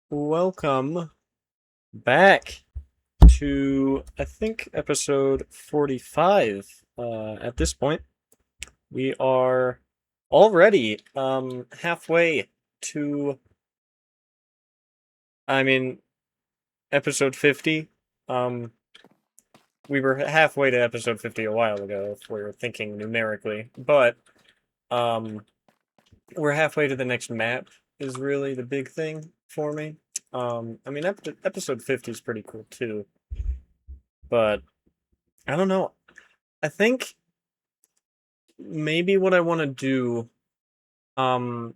Welcome back to, I think, episode 45. At this point, we are already halfway to, I mean, episode 50. Um, we were halfway to episode 50 a while ago, if we're thinking numerically, but um, we're halfway to the next map, is really the big thing for me. Episode 50 is pretty cool too, but I don't know. I think maybe what I want to do um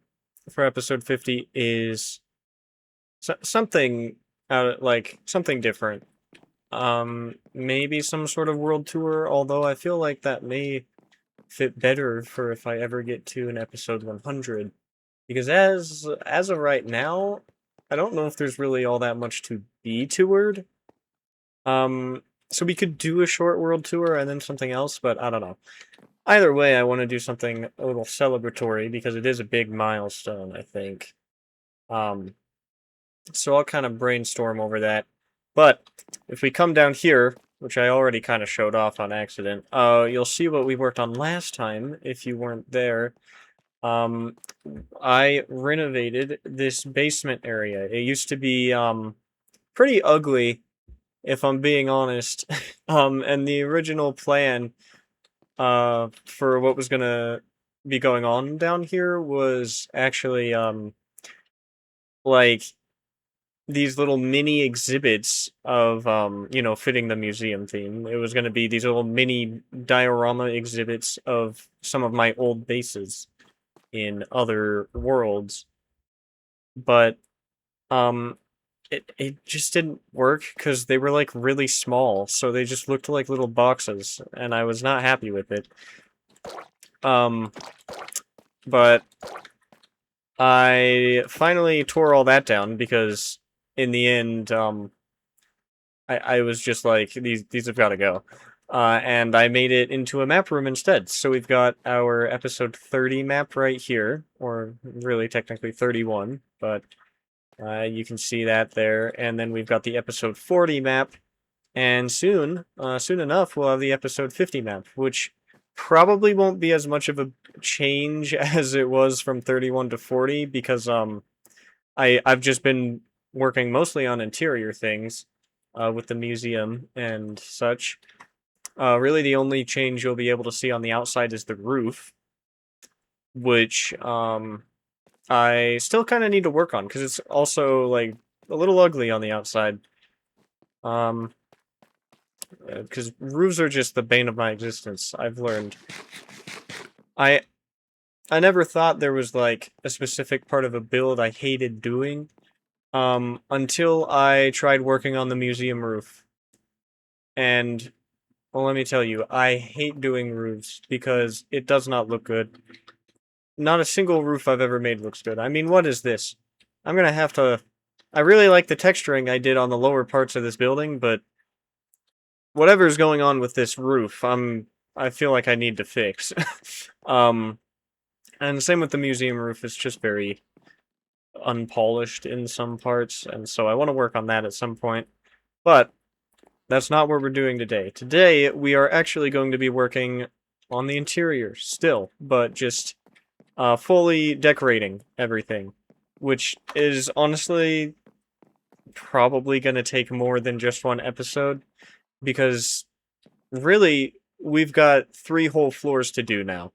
for episode 50 is something like something different. Maybe some sort of world tour, although I feel like that may fit better for if I ever get to an episode 100 because as of right now, I don't know if there's really all that much to be toured. Um so we could do a short world tour and then something else, but I don't know. Either way, I want to do something a little celebratory because it is a big milestone, I think. Um, so I'll kind of brainstorm over that. But if we come down here, which I already kind of showed off on accident, you'll see what we worked on last time if you weren't there. Um, I renovated this basement area. It used to be pretty ugly, if I'm being honest. And the original plan for what was gonna be going on down here was actually like these little mini exhibits of fitting the museum theme. It was gonna be these little mini diorama exhibits of some of my old bases in other worlds, but um it just didn't work because they were like really small, so they just looked like little boxes, and I was not happy with it. Um, but I finally tore all that down because in the end, I was just like, these have got to go. And I made it into a map room instead. So we've got our episode 30 map right here, or really technically 31, but you can see that there. And then we've got the episode 40 map, and soon enough, we'll have the episode 50 map, which probably won't be as much of a change as it was from 31 to 40 because I've just been working mostly on interior things with the museum and such. Really, the only change you'll be able to see on the outside is the roof, which I still kind of need to work on because it's also like a little ugly on the outside. Um, because roofs are just the bane of my existence. I've learned. I I never thought there was like a specific part of a build I hated doing. Until I tried working on the museum roof. And well, let me tell you, I hate doing roofs because it does not look good. Not a single roof I've ever made looks good. I mean, what is this? I'm gonna have to. I really like the texturing I did on the lower parts of this building, but whatever's going on with this roof, I feel like I need to fix. um, and the same with the museum roof. It's just very unpolished in some parts, and so I want to work on that at some point. But that's not what we're doing today. Today, we are actually going to be working on the interior still, but just fully decorating everything, which is honestly probably going to take more than just one episode, because really, we've got 3 whole floors to do now.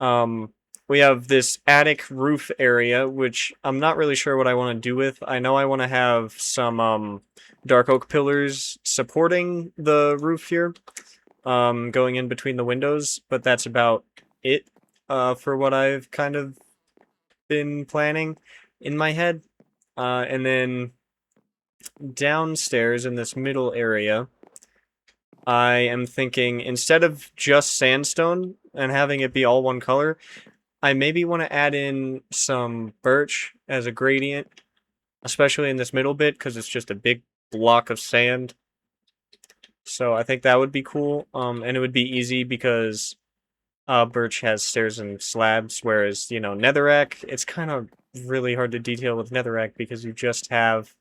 Um, we have this attic roof area, which I'm not really sure what I want to do with. I know I want to have some dark oak pillars supporting the roof here, going in between the windows, but that's about it for what I've kind of been planning in my head. And then downstairs in this middle area, I am thinking instead of just sandstone and having it be all one color, I maybe want to add in some birch as a gradient, especially in this middle bit because it's just a big block of sand. So I think that would be cool. And it would be easy because birch has stairs and slabs, whereas netherrack, it's kind of really hard to detail with netherrack because you just have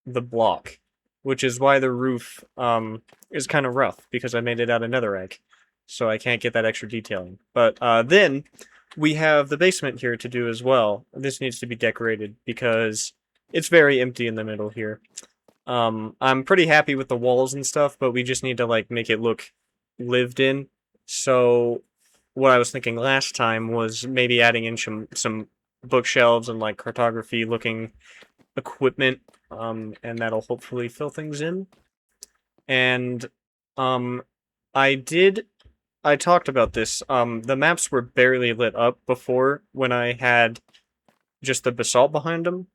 the block, which is why the roof is kind of rough because I made it out of netherrack, so I can't get that extra detailing. But then we have the basement here to do as well. This needs to be decorated because it's very empty in the middle here. I'm pretty happy with the walls and stuff, but we just need to like make it look lived in. So what I was thinking last time was maybe adding in some bookshelves and like cartography looking equipment, and that'll hopefully fill things in. And um, I did I talked about this. The maps were barely lit up before when I had just the basalt behind them.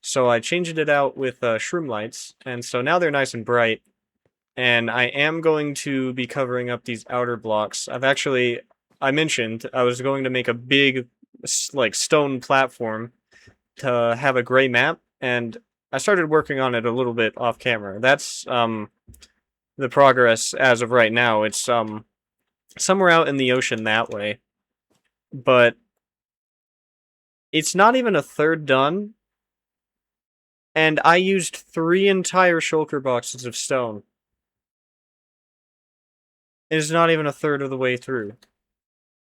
So I changed it out with shroom lights, and so now they're nice and bright. And I am going to be covering up these outer blocks. I mentioned I was going to make a big, like, stone platform to have a gray map, and I started working on it a little bit off camera. That's the progress as of right now. It's somewhere out in the ocean that way, but it's not even a third done, and I used 3 entire shulker boxes of stone. It is not even a third of the way through.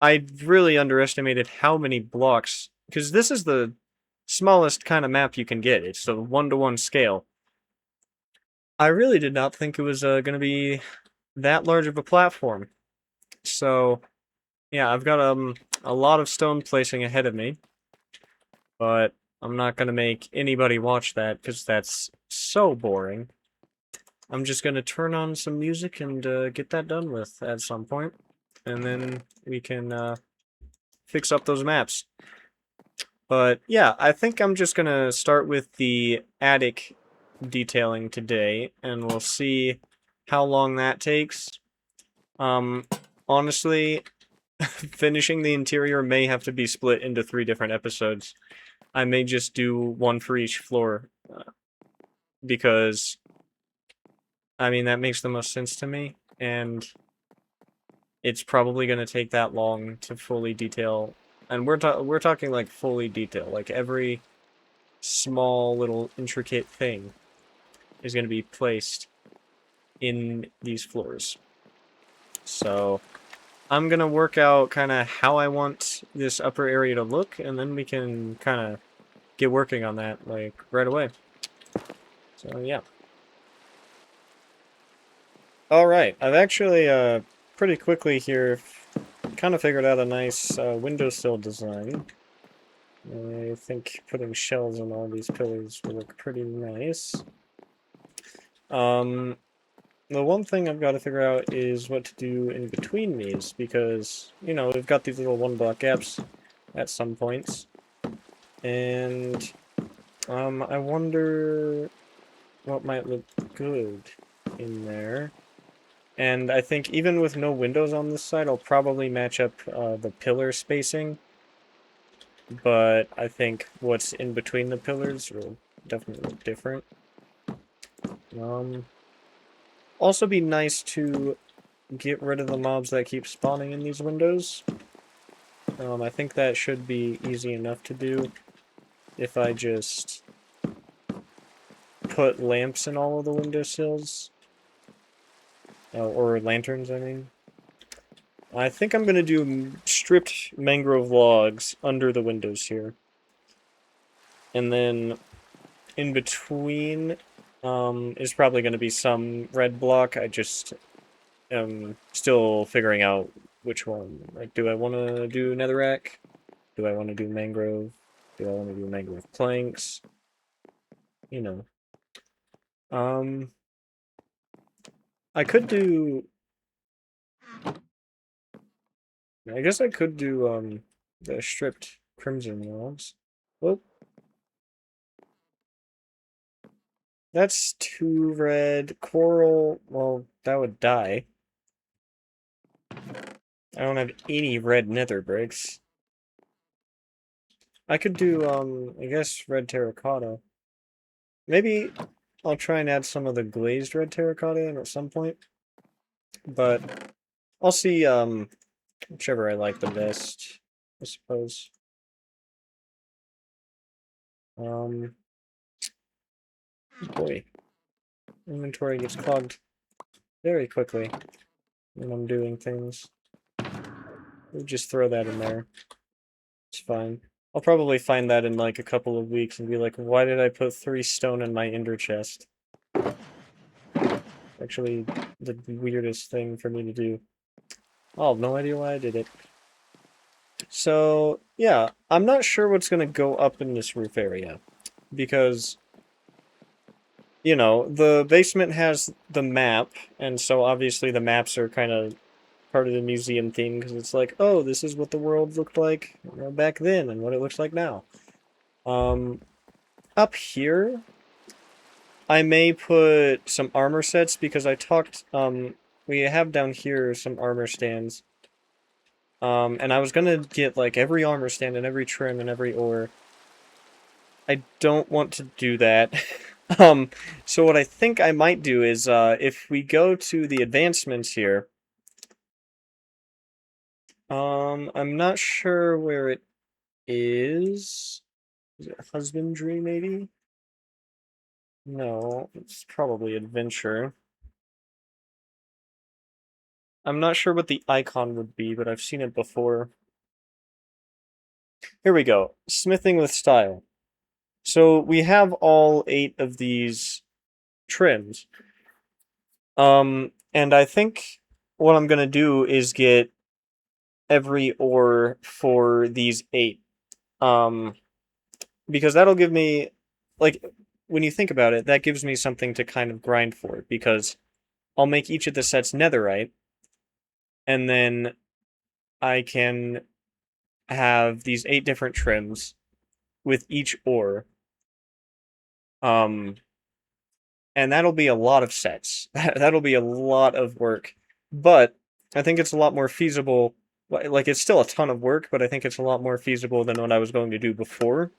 I really underestimated how many blocks, because this is the smallest kind of map you can get. It's the 1-to-1 scale. I really did not think it was going to be that large of a platform. So, yeah, I've got a lot of stone placing ahead of me, but I'm not going to make anybody watch that because that's so boring. I'm just going to turn on some music and get that done with at some point, and then we can fix up those maps. But yeah, I think I'm just going to start with the attic detailing today, and we'll see how long that takes. Honestly, finishing the interior may have to be split into 3 different episodes. I may just do one for each floor, because, I mean, that makes the most sense to me, and it's probably going to take that long to fully detail. And we're talking like fully detail, like every small little intricate thing is going to be placed in these floors. So I'm going to work out kind of how I want this upper area to look, and then we can kind of get working on that like right away. So yeah. All right, I've actually pretty quickly here kind of figured out a nice windowsill design. I think putting shells on all these pillars will look pretty nice. Um, the one thing I've got to figure out is what to do in between these, because, you know, we've got these little 1-block gaps at some points. And I wonder what might look good in there. And I think even with no windows on this side, I'll probably match up the pillar spacing. But I think what's in between the pillars will definitely look different. Also be nice to get rid of the mobs that keep spawning in these windows. I think that should be easy enough to do if I just put lamps in all of the windowsills. Or lanterns, I mean. I think I'm going to do stripped mangrove logs under the windows here. And then in between is probably going to be some red block. I just am still figuring out which one. Like, do I want to do netherrack? Do I want to do mangrove? Do I want to do mangrove planks? You know. I could do... I guess I could do, the stripped crimson logs. Well, that's 2 red. Coral, well, that would die. I don't have any red nether bricks. I could do, I guess red terracotta. Maybe I'll try and add some of the glazed red terracotta in at some point. But I'll see, whichever I like the best, I suppose. Boy, inventory gets clogged very quickly when I'm doing things. We'll just throw that in there. It's fine. I'll probably find that in like a couple of weeks and be like, why did I put 3 stone in my ender chest? Actually, the weirdest thing for me to do. I'll have no idea why I did it. So, yeah, I'm not sure what's going to go up in this roof area. Because, you know, the basement has the map, and so obviously the maps are kind of part of the museum theme, because it's like, oh, this is what the world looked like, you know, back then, and what it looks like now. Up here, I may put some armor sets, because I talked, we have down here some armor stands. And I was gonna get, like, every armor stand and every trim and every ore. I don't want to do that. So what I think I might do is, if we go to the advancements here, I'm not sure where it is. Is it husbandry, maybe? No, it's probably adventure. I'm not sure what the icon would be, but I've seen it before. Here we go. Smithing with style. So we have all 8 of these trims. And I think what I'm gonna do is get every ore for these 8. Um, because that'll give me, like, when you think about it, that gives me something to kind of grind for, because I'll make each of the sets netherite, and then I can have these 8 different trims with each ore. Um, and that'll be a lot of sets. That'll be a lot of work. But I think it's a lot more feasible. Like, it's still a ton of work, but I think it's a lot more feasible than what I was going to do before.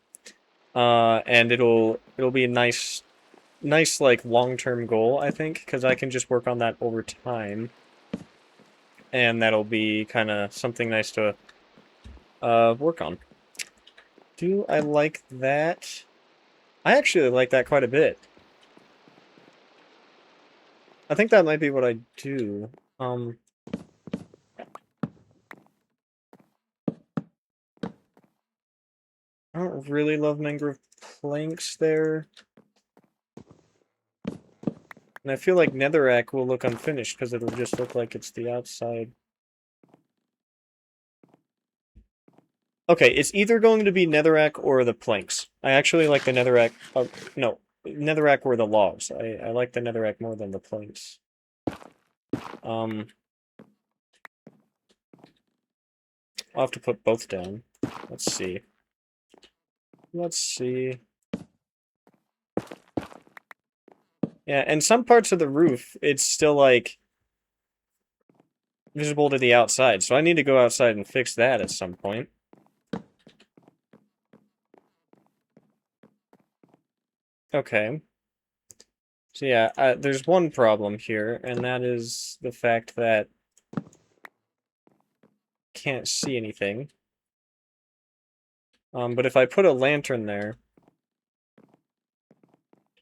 And it'll be a nice like long-term goal, I think, because I can just work on that over time. And that'll be kind of something nice to work on. Do I like that? I actually like that quite a bit. I think that might be what I do. I don't really love mangrove planks there. And I feel like netherrack will look unfinished because it'll just look like it's the outside. Okay, it's either going to be netherrack or the planks. I actually like the netherrack. No, netherrack or the logs. I like the netherrack more than the planks. I'll have to put both down. Let's see. Let's see. Yeah, and some parts of the roof, it's still, like, visible to the outside, so I need to go outside and fix that at some point. Okay. So yeah, there's one problem here, and that is the fact that I can't see anything. But if I put a lantern there,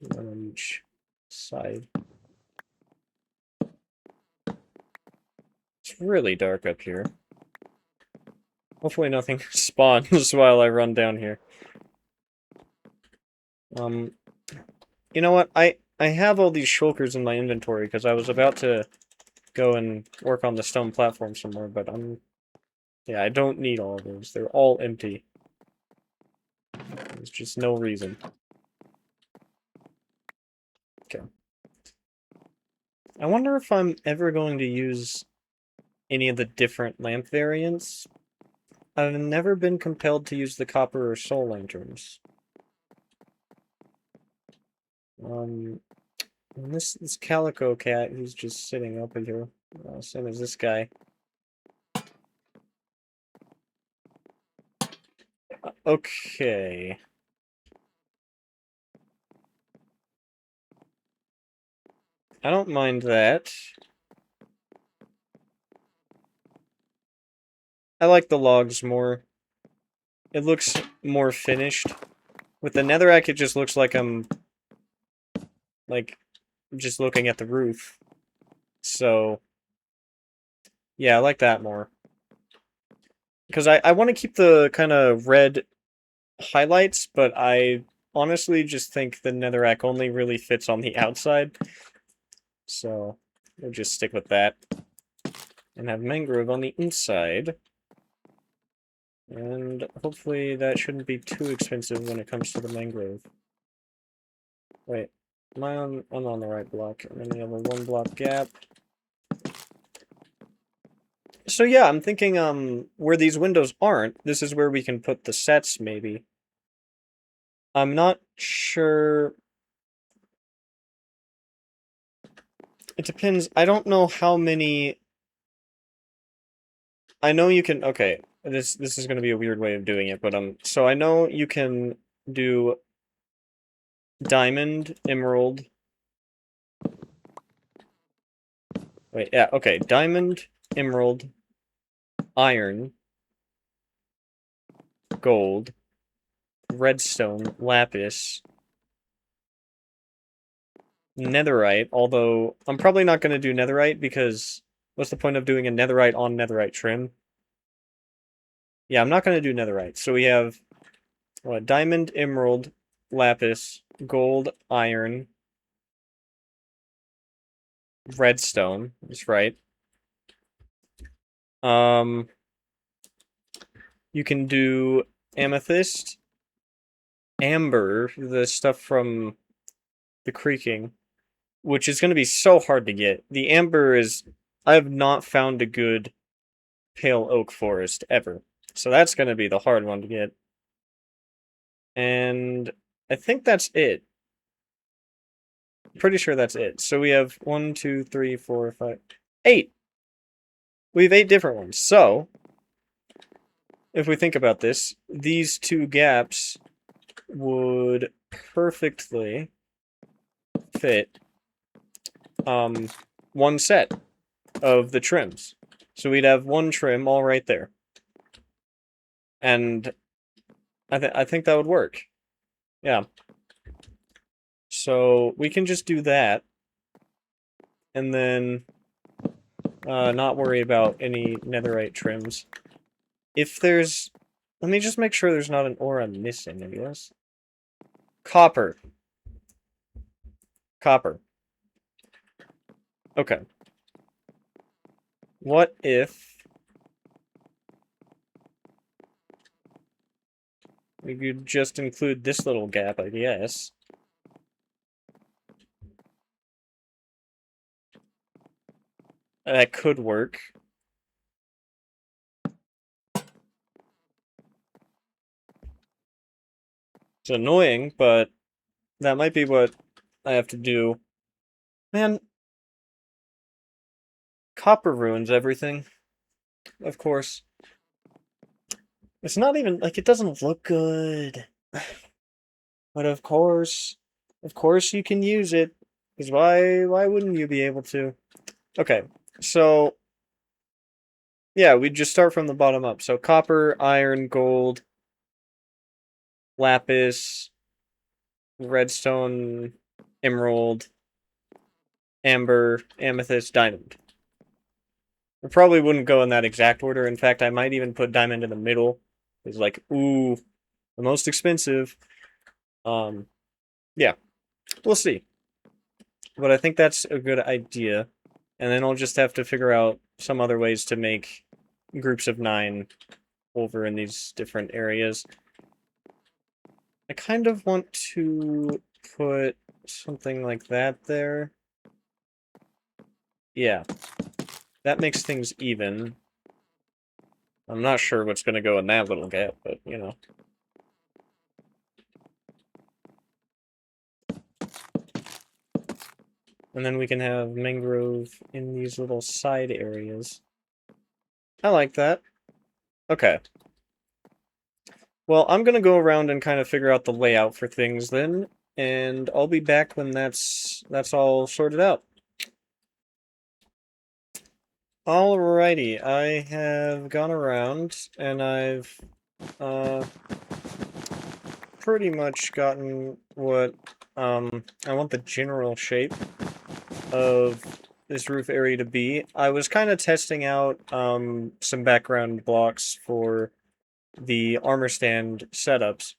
one on each side, it's really dark up here. Hopefully nothing spawns while I run down here. You know what? I have all these shulkers in my inventory because I was about to go and work on the stone platform some more, but yeah, I don't need all of those. They're all empty. There's just no reason. Okay. I wonder if I'm ever going to use any of the different lamp variants. I've never been compelled to use the copper or soul lanterns. And this calico cat who's just sitting up here, same as this guy. Okay. I don't mind that. I like the logs more. It looks more finished With the netherrack, it just looks like I'm, like, just looking at the roof. So, yeah, I like that more. Because I want to keep the kind of red highlights, but I honestly just think the netherrack only really fits on the outside. So, we'll just stick with that. And have mangrove on the inside. And hopefully that shouldn't be too expensive when it comes to the mangrove. Wait, I'm on the right block, and then we have a 1 block gap. So yeah, I'm thinking where these windows aren't, this is where we can put the sets maybe. I'm not sure. It depends. I don't know how many. I know you can. Okay, this is going to be a weird way of doing it, but so I know you can do diamond, emerald. Wait, yeah, okay, diamond, emerald, iron, gold, redstone, lapis, netherite, although I'm probably not going to do netherite because what's the point of doing a netherite on netherite trim? Yeah, I'm not going to do netherite. So we have what, diamond, emerald, lapis, gold, iron, redstone. That's right. Um, you can do amethyst, amber, the stuff from the creaking, which is going to be so hard to get. The amber is, I have not found a good pale oak forest ever. So that's going to be the hard one to get. And I think that's it. Pretty sure that's it. So we have 1, 2, 3, 4, 5, 8. We have 8 different ones. So, if we think about this, these 2 gaps would perfectly fit 1 set of the trims. So we'd have 1 trim all right there. And I think that would work. Yeah. So we can just do that. And then not worry about any netherite trims. If there's... Let me just make sure there's not an ore I'm missing, I guess. Copper. Copper. Okay. What if... we could just include this little gap, I guess. That could work. It's annoying, but that might be what I have to do. Man, copper ruins everything. Of course. It's not even, like, it doesn't look good. But of course you can use it. Because why wouldn't you be able to? Okay, so, yeah, we just start from the bottom up. So copper, iron, gold, lapis, redstone, emerald, amber, amethyst, diamond. I probably wouldn't go in that exact order. In fact, I might even put diamond in the middle. It's like, ooh, the most expensive. Yeah, we'll see. But I think that's a good idea. And then I'll just have to figure out some other ways to make groups of 9 over in these different areas. I kind of want to put something like that there. Yeah. That makes things even. I'm not sure what's going to go in that little gap, but, you know. And then we can have mangrove in these little side areas. I like that. Okay. Well, I'm gonna go around and kind of figure out the layout for things then, and I'll be back when that's all sorted out. Alrighty, I have gone around and I've pretty much gotten what I want the general shape of this roof area to be. I was kind of testing out some background blocks for the armor stand setups.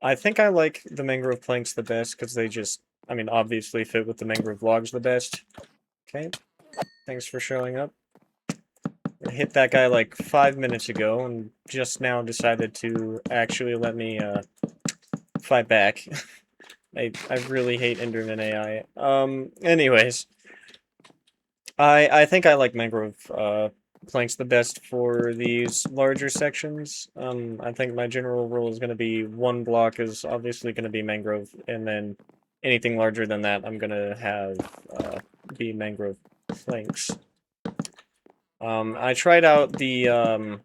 I think I like the mangrove planks the best because they just, I mean, obviously fit with the mangrove logs the best. Okay, thanks for showing up. I hit that guy like 5 minutes ago and just now decided to actually let me fight back. I really hate Enderman AI. Anyways, I think I like mangrove planks the best for these larger sections. I think my general rule is going to be one block is obviously going to be mangrove, and then anything larger than that I'm going to have be mangrove planks. I tried out the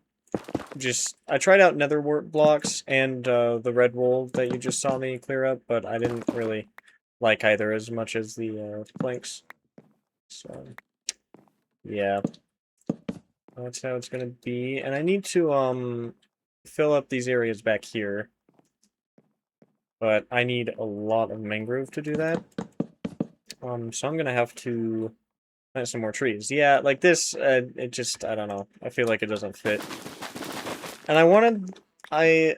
I tried out nether wart blocks and the red wool that you just saw me clear up, but I didn't really like either as much as the planks. So yeah, that's how it's gonna be. And I need to fill up these areas back here, but I need a lot of mangrove to do that. So I'm gonna have to plant some more trees. Yeah, like this, it just, I don't know. I feel like it doesn't fit. And I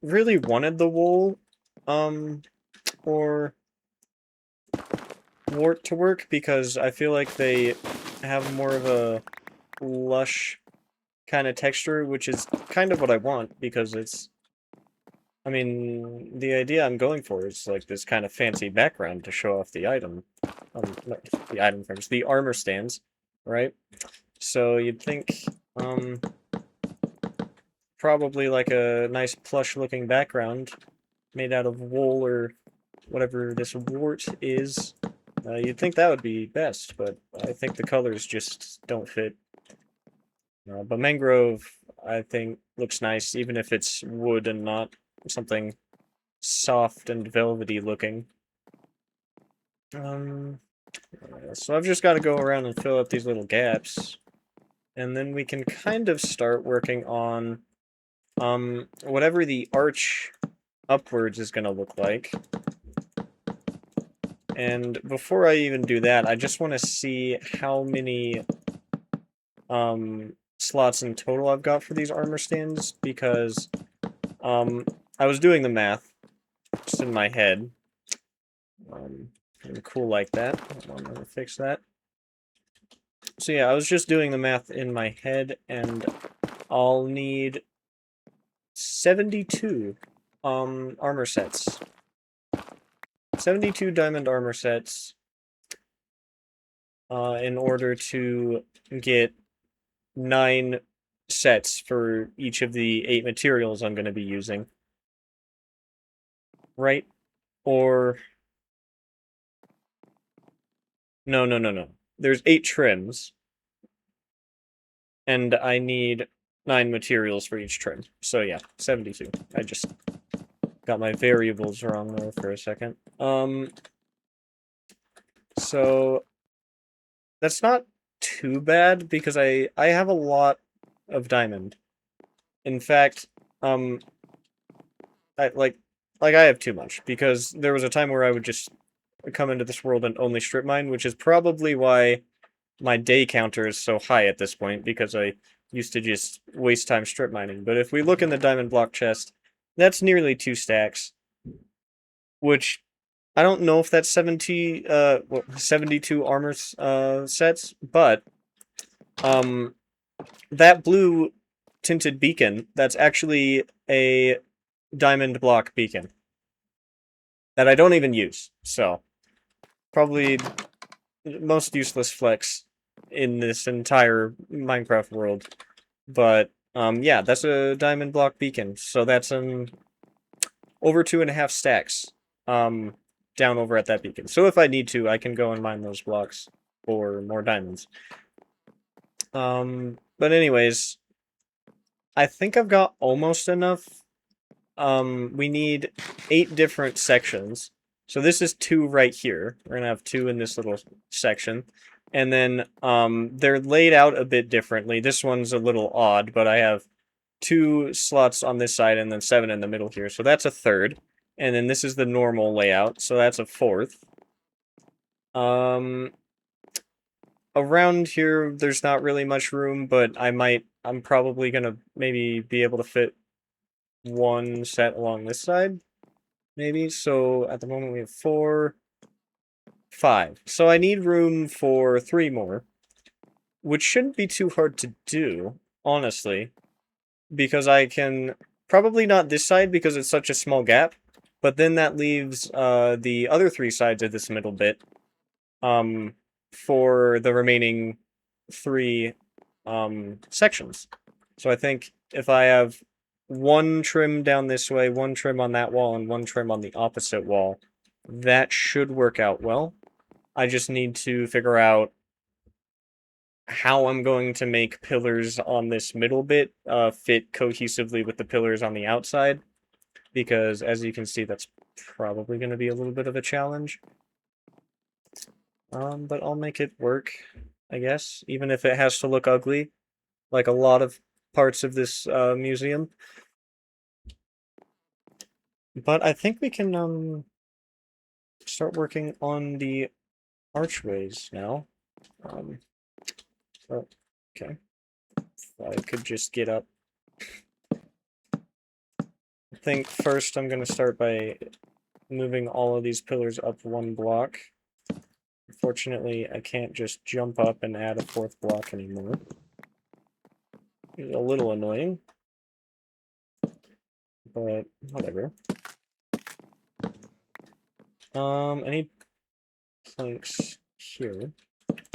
really wanted the wool, or wart to work because I feel like they have more of a lush kind of texture, which is kind of what I want because it's, I mean, the idea I'm going for is like this kind of fancy background to show off the item, not the item frames, the armor stands, right? So you'd think, probably like a nice plush looking background made out of wool or whatever this wart is. You'd think that would be best, but I think the colors just don't fit. But mangrove, I think, looks nice, even if it's wood and not something soft and velvety looking. So I've just got to go around and fill up these little gaps, and then we can kind of start working on whatever the arch upwards is going to look like. And before I even do that, I just want to see how many slots in total I've got for these armor stands, because I was doing the math just in my head. Cool like that. Hold on, I'm gonna fix that. So yeah, I was just doing the math in my head, and I'll need 72 armor sets. 72 diamond armor sets in order to get 9 sets for each of the 8 materials I'm going to be using. Right? Or... No. There's 8 trims. And I need 9 materials for each trim. So yeah, 72. I just got my variables wrong there for a second. So that's not too bad because I have a lot of diamond. In fact, I I have too much because there was a time where I would just come into this world and only strip mine, which is probably why my day counter is so high at this point, because I used to just waste time strip mining. But if we look in the diamond block chest, that's nearly 2 stacks, which I don't know if that's 72 armor sets, but that blue tinted beacon, that's actually a diamond block beacon that I don't even use. So probably most useless flex in this entire Minecraft world. But yeah, that's a diamond block beacon. So that's over 2.5 stacks down over at that beacon. So if I need to, I can go and mine those blocks for more diamonds. But anyways, I think I've got almost enough. We need 8 different sections. So this is 2 right here. We're gonna have 2 in this little section. And then they're laid out a bit differently. This one's a little odd, but I have 2 slots on this side and then 7 in the middle here. So that's a third. And then this is the normal layout, so that's a fourth. Around here, there's not really much room, but I'm probably gonna maybe be able to fit one set along this side, maybe. So at the moment we have 4, 5. So I need room for 3 more, which shouldn't be too hard to do, honestly, because I can probably not this side because it's such a small gap, but then that leaves the other 3 sides of this middle bit um, for the remaining 3 sections. So I think if I have one trim down this way, one trim on that wall, and one trim on the opposite wall, that should work out well. I just need to figure out how I'm going to make pillars on this middle bit fit cohesively with the pillars on the outside, because as you can see, that's probably going to be a little bit of a challenge. But I'll make it work, I guess, even if it has to look ugly, like a lot of parts of this museum. But I think we can start working on the archways now. Um, oh, okay. I could just get up. I think first I'm going to start by moving all of these pillars up 1 block. Unfortunately, I can't just jump up and add a 4th block anymore. It's a little annoying, but whatever. I need planks here.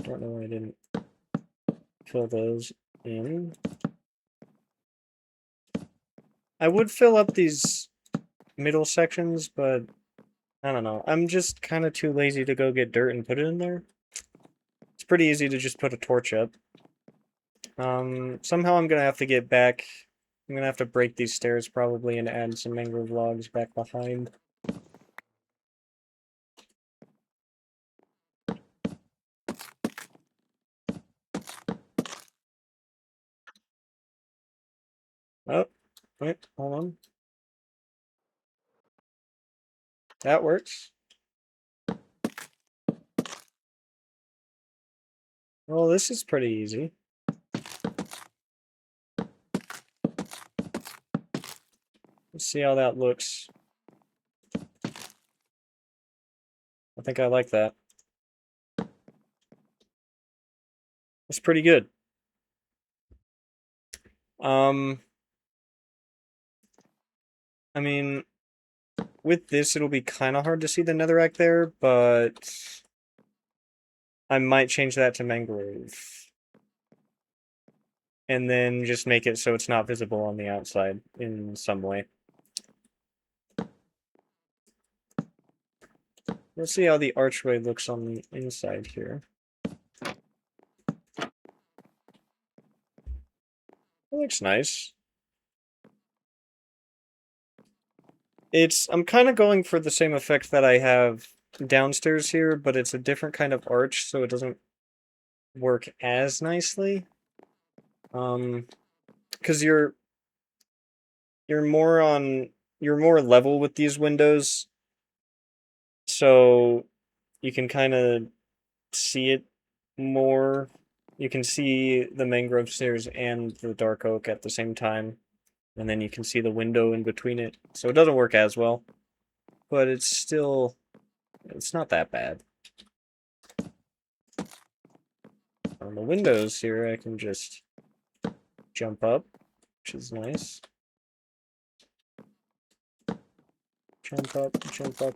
Don't know why I didn't fill those in. I would fill up these middle sections, but I don't know. I'm just kind of too lazy to go get dirt and put it in there. It's pretty easy to just put a torch up. Somehow I'm gonna have to get back. I'm gonna have to break these stairs probably and add some mangrove logs back behind. Oh, wait, hold on. That works. Well, this is pretty easy. Let's see how that looks. I think I like that. It's pretty good. I mean, with this, it'll be kind of hard to see the netherrack there, but I might change that to mangrove. And then just make it so it's not visible on the outside in some way. Let's see how the archway looks on the inside here. It looks nice. I'm kind of going for the same effect that I have downstairs here, but it's a different kind of arch, so it doesn't work as nicely. Because you're more level with these windows, so you can kind of see it more. You can see the mangrove stairs and the dark oak at the same time, and then you can see the window in between it. So it doesn't work as well, but it's not that bad. On the windows here, I can just jump up, which is nice. Jump up,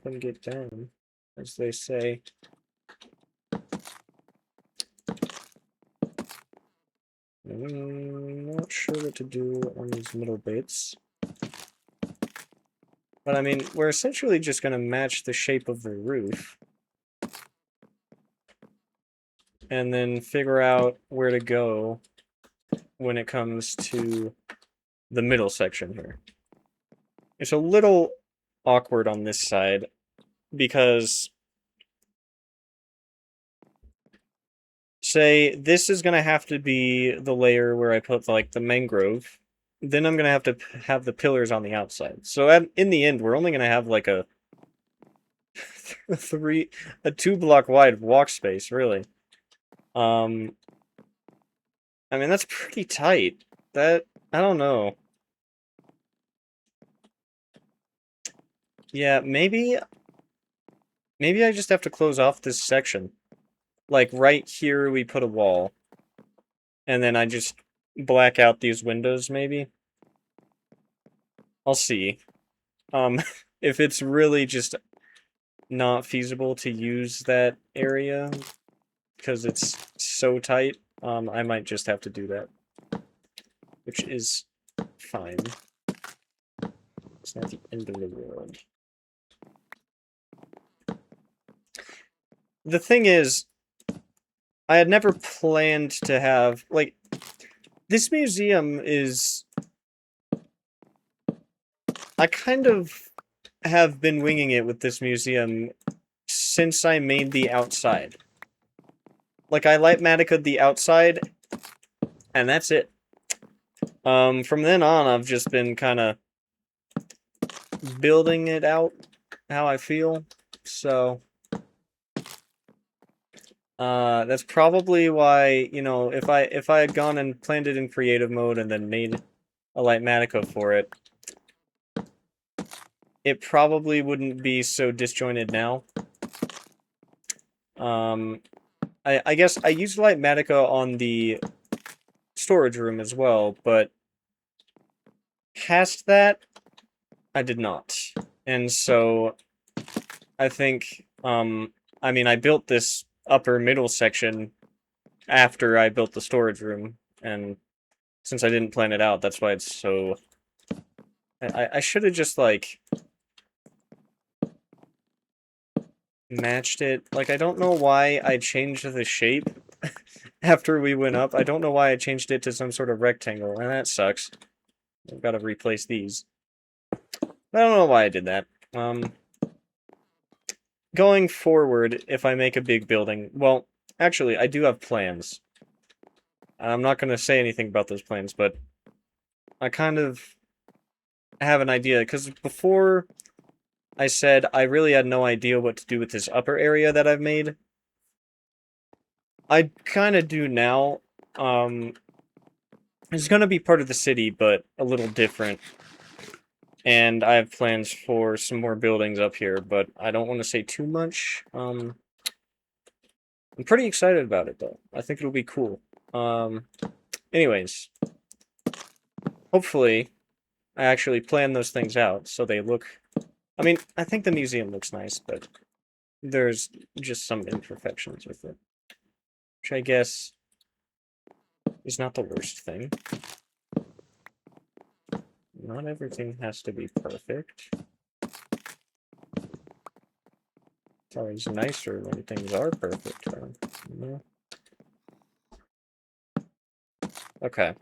and get down, as they say. I'm not sure what to do on these middle bits. But I mean, we're essentially just going to match the shape of the roof. And then figure out where to go when it comes to the middle section here. It's a little awkward on this side because, say, this is going to have to be the layer where I put, like, the mangrove. then I'm gonna have to have the pillars on the outside. So in the end, we're only gonna have like a a 2 block wide walk space, really. Um, I mean that's pretty tight. That I don't know. Yeah, maybe I just have to close off this section. Like right here, we put a wall, and then I just black out these windows. Maybe I'll see. Um, if it's really just not feasible to use that area because it's so tight, I might just have to do that, which is fine. It's not the end of the world. The thing is, I had never planned to have, like, this museum is... I kind of have been winging it with this museum since I made the outside. Like, I light Matica'd the outside, and that's it. From then on, I've just been kind of building it out how I feel. So, that's probably why, you know, if I had gone and planned it in creative mode and then made a Lightmatica for it, it probably wouldn't be so disjointed now. I guess I used Lightmatica on the storage room as well, but past that, I did not. And so, I think, I mean, I built this upper middle section after I built the storage room, and since I didn't plan it out, that's why it's so... I should have just, like, matched it. Like, I don't know why I changed the shape after we went up. I don't know why I changed it to some sort of rectangle, and that sucks. I've got to replace these. I don't know why I did that. Going forward, if I make a big building... Well, actually, I do have plans. I'm not going to say anything about those plans, but I kind of have an idea, because before I said I really had no idea what to do with this upper area that I've made. I kind of do now. It's going to be part of the city, but a little different. And I have plans for some more buildings up here, but I don't want to say too much. I'm pretty excited about it, though. I think it'll be cool. Anyways, hopefully I actually plan those things out so they look... I mean, I think the museum looks nice, but there's just some imperfections with it, which I guess is not the worst thing. Not everything has to be perfect. It's always nicer when things are perfect. Yeah. Okay.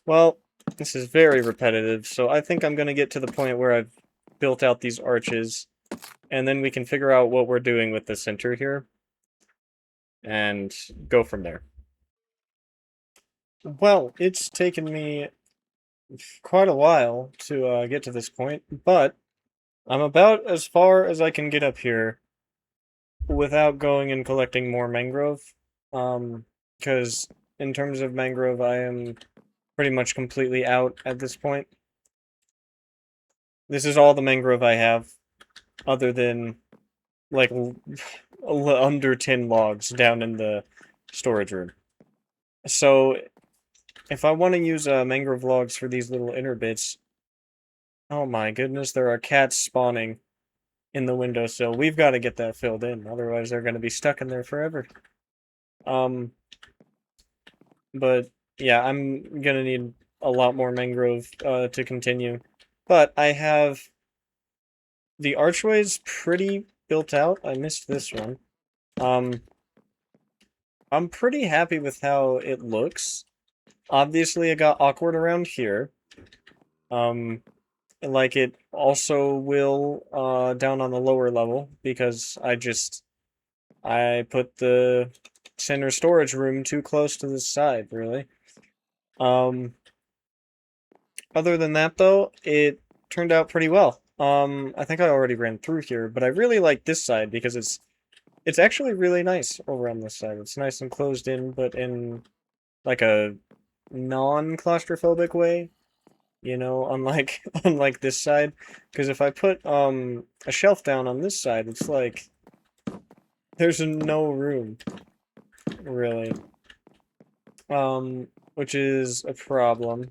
Well, this is very repetitive, so I think I'm going to get to the point where I've built out these arches, and then we can figure out what we're doing with the center here, and go from there. Well, it's taken me quite a while to get to this point, but I'm about as far as I can get up here without going and collecting more mangrove. Because in terms of mangrove, I am pretty much completely out at this point. This is all the mangrove I have, other than, like, under 10 logs down in the storage room. So, if I want to use mangrove logs for these little inner bits, oh my goodness, there are cats spawning in the windowsill. We've got to get that filled in, otherwise they're going to be stuck in there forever. But yeah, I'm gonna need a lot more mangrove to continue. But I have the archways pretty built out. I missed this one. Um, I'm pretty happy with how it looks. Obviously, it got awkward around here. Um, like it also will down on the lower level because I put the center storage room too close to the side, really. Um, other than that, though, it turned out pretty well. I think I already ran through here, but I really like this side because it's actually really nice over on this side. It's nice and closed in, but in like a non-claustrophobic way, you know, unlike unlike this side. Because if I put a shelf down on this side, it's like there's no room, really. Which is a problem.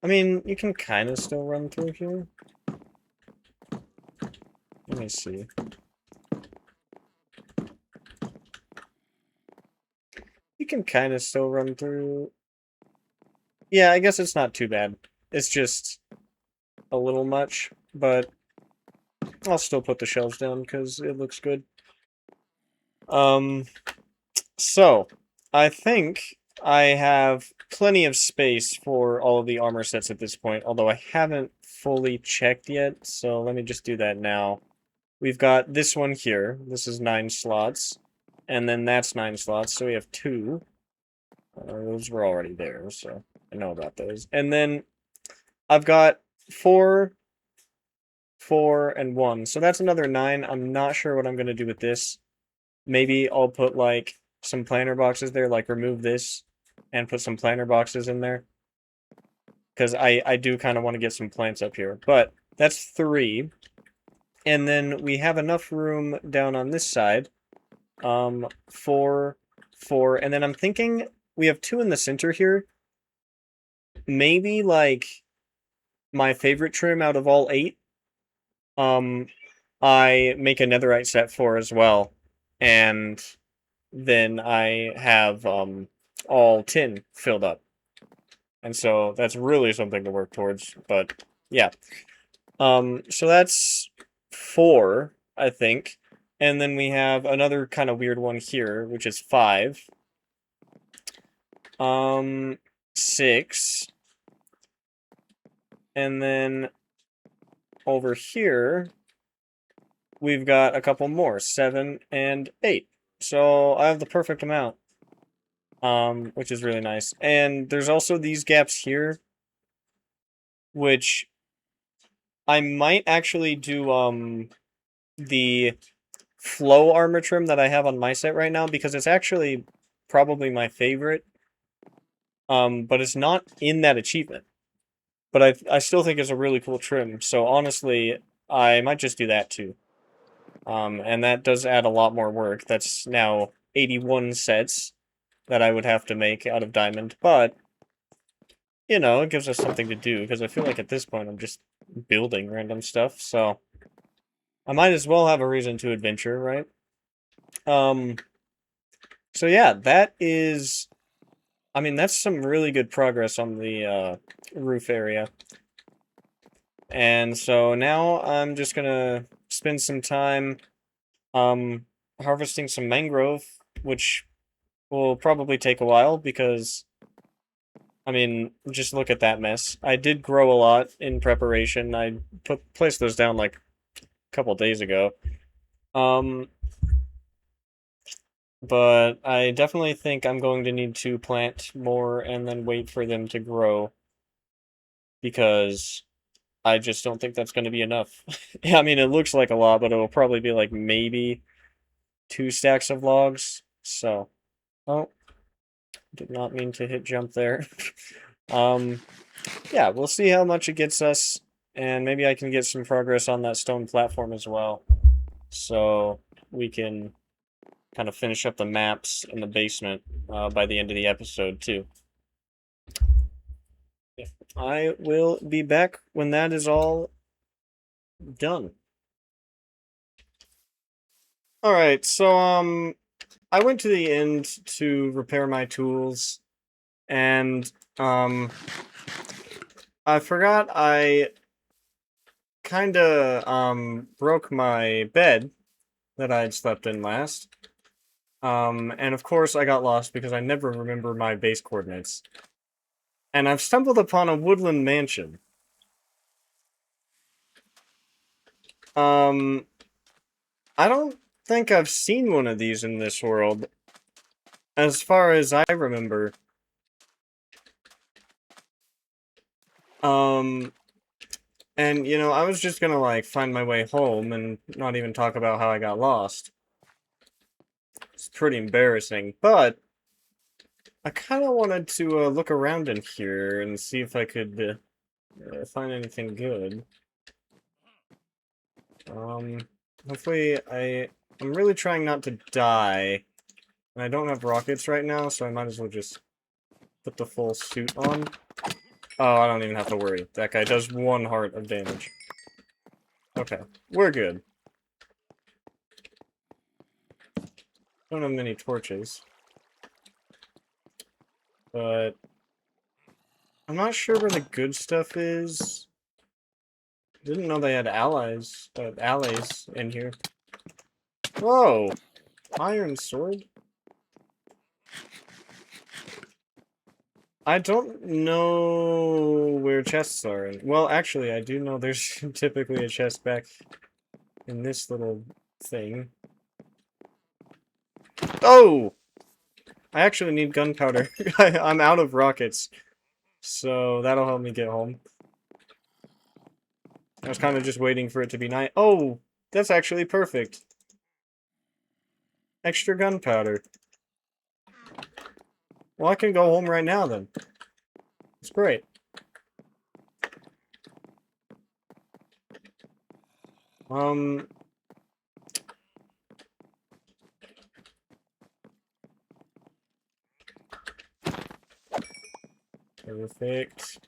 I mean, you can kind of still run through here. Let me see. You can kind of still run through. Yeah, I guess it's not too bad. It's just a little much, but I'll still put the shelves down because it looks good. Um, so I think I have plenty of space for all of the armor sets at this point, although I haven't fully checked yet, so let me just do that now. We've got this one here. This is 9 slots. And then that's 9 slots, so we have 2. Those were already there, so I know about those. And then I've got 4, 4, and 1. So that's another 9. I'm not sure what I'm going to do with this. Maybe I'll put, like, some planter boxes there, like remove this and put some planter boxes in there. Because I do kind of want to get some plants up here. But that's 3. And then we have enough room down on this side. 4, 4, and then I'm thinking we have 2 in the center here. Maybe, like, my favorite trim out of all 8. I make a netherite set for as well. And then I have, all tin filled up. And so that's really something to work towards, but yeah. So that's 4, I think. And then we have another kind of weird one here, which is 5. 6. And then over here, we've got a couple more, 7 and 8. So I have the perfect amount, which is really nice. And there's also these gaps here, which I might actually do the flow armor trim that I have on my set right now because it's actually probably my favorite. But it's not in that achievement. But I still think it's a really cool trim. So honestly, I might just do that too. And that does add a lot more work. That's now 81 sets that I would have to make out of diamond. But, you know, it gives us something to do because I feel like at this point I'm just building random stuff. So I might as well have a reason to adventure, right? So yeah, that is... I mean, that's some really good progress on the roof area. And so now I'm just gonna spend some time harvesting some mangrove, which will probably take a while because, I mean, just look at that mess. I did grow a lot in preparation. I placed those down like a couple days ago. But I definitely think I'm going to need to plant more and then wait for them to grow because I just don't think that's going to be enough. Yeah, I mean, it looks like a lot, but it will probably be like maybe 2 stacks of logs. So, oh, did not mean to hit jump there. Yeah, we'll see how much it gets us, and maybe I can get some progress on that stone platform as well. So we can kind of finish up the maps in the basement by the end of the episode, too. I will be back when that is all done. Alright, so, I went to the end to repair my tools, and, I forgot I kinda, broke my bed that I had slept in last. And of course I got lost because I never remember my base coordinates. And I've stumbled upon a woodland mansion. Um, I don't think I've seen one of these in this world. As far as I remember. Um, and, you know, I was just gonna, like, find my way home and not even talk about how I got lost. It's pretty embarrassing, but I kind of wanted to look around in here and see if I could find anything good. Hopefully I'm really trying not to die. And I don't have rockets right now, so I might as well just put the full suit on. Oh, I don't even have to worry. That guy does 1 heart of damage. Okay, we're good. Don't have many torches. But I'm not sure where the good stuff is. Didn't know they had allies in here. Whoa! Iron sword? I don't know where chests are. Well, actually, I do know there's typically a chest back in this little thing. Oh! I actually need gunpowder. I'm out of rockets. So that'll help me get home. I was kind of just waiting for it to be night. Oh! That's actually perfect. Extra gunpowder. Well, I can go home right now then. It's great. Perfect.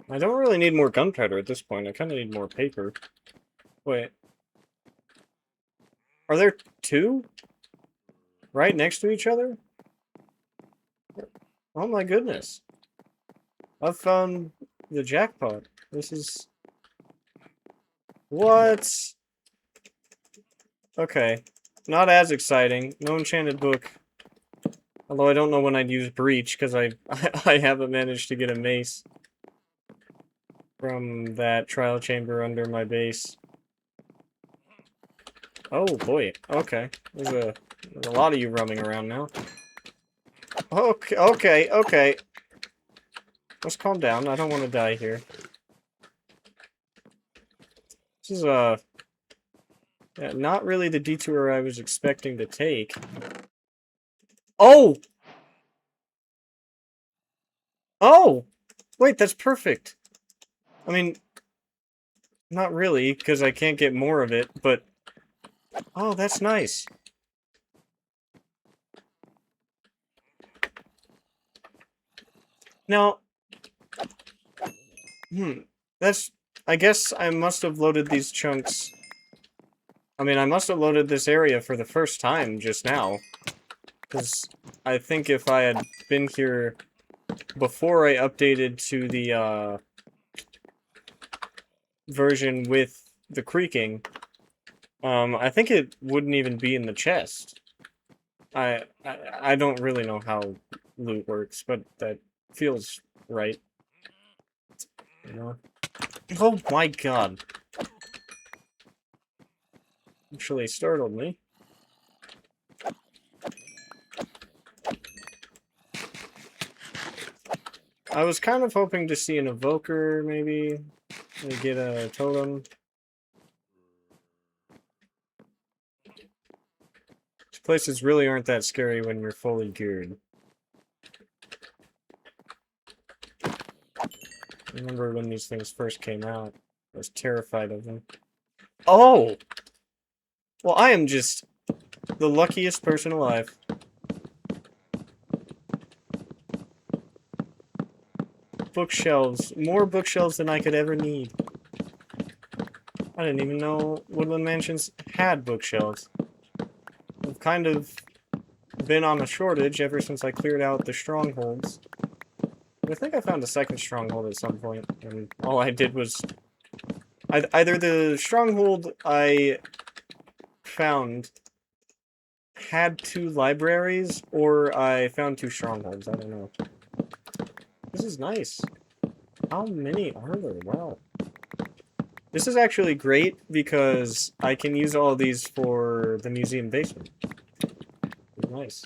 I don't really need more gunpowder at this point. I kind of need more paper. Wait. Are there 2? Right next to each other? Oh my goodness. I've found the jackpot. This is... What? Okay. Not as exciting. No enchanted book. Although I don't know when I'd use breach, because I haven't managed to get a mace from that trial chamber under my base. Oh boy. Okay. There's a lot of you roaming around now. Okay. Let's calm down. I don't want to die here. This is, yeah, not really the detour I was expecting to take. Oh! Oh! Wait, that's perfect. I mean, not really, because I can't get more of it, but... Oh, that's nice. Now... That's... I guess I must have loaded these chunks... I mean, I must have loaded this area for the first time just now. Because I think if I had been here before I updated to the, version with the creaking, I think it wouldn't even be in the chest. I don't really know how loot works, but that feels right. You know? Oh my god. Actually startled me. I was kind of hoping to see an evoker, maybe. And get a totem. These places really aren't that scary when you're fully geared. I remember when these things first came out. I was terrified of them. Oh! Well, I am just the luckiest person alive. Bookshelves. More bookshelves than I could ever need. I didn't even know Woodland Mansions had bookshelves. I've kind of been on a shortage ever since I cleared out the strongholds. I think I found a second stronghold at some point, and all I did was... Either the stronghold I found had 2 libraries, or I found 2 strongholds, I don't know. This is nice. How many are there? Wow. This is actually great because I can use all of these for the museum basement. Nice.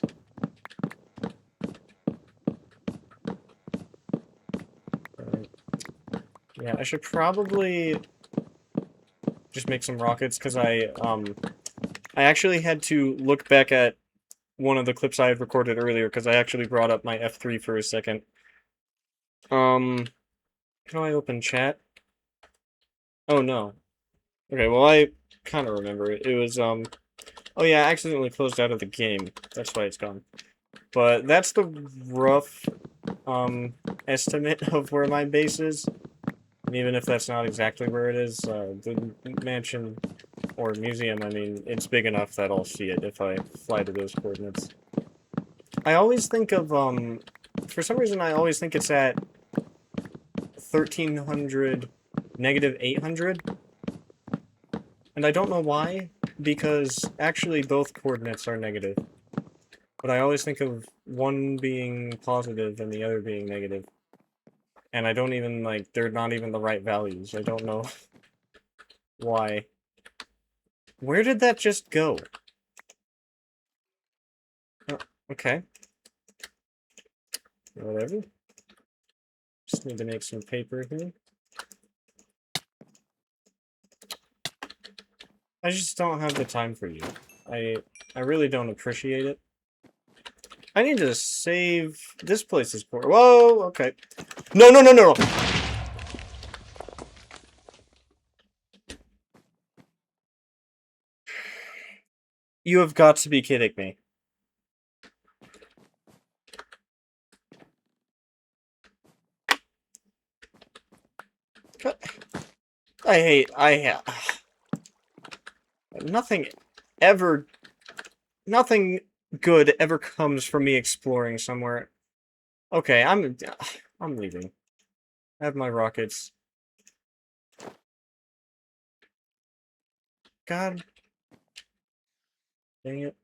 Yeah, I should probably just make some rockets, because I actually had to look back at one of the clips I had recorded earlier, because I actually brought up my F3 for a second. How do I open chat? Oh, no. Okay, well, I kind of remember it. It was, oh yeah, I accidentally closed out of the game. That's why it's gone. But that's the rough, estimate of where my base is. And even if that's not exactly where it is, the mansion, or museum, I mean, it's big enough that I'll see it if I fly to those coordinates. I always think of, for some reason I always think it's at 1300, negative 800. And I don't know why, because actually both coordinates are negative. But I always think of one being positive and the other being negative. And I don't even, like, they're not even the right values. I don't know why. Where did that just go? Oh, okay. Whatever. Just need to make some paper here. I just don't have the time for you. I really don't appreciate it. I need to save... This place is poor. Whoa, okay. No, no, no, no, no! You have got to be kidding me. I nothing ever, nothing good ever comes from me exploring somewhere. Okay, I'm leaving. I have my rockets. God dang it.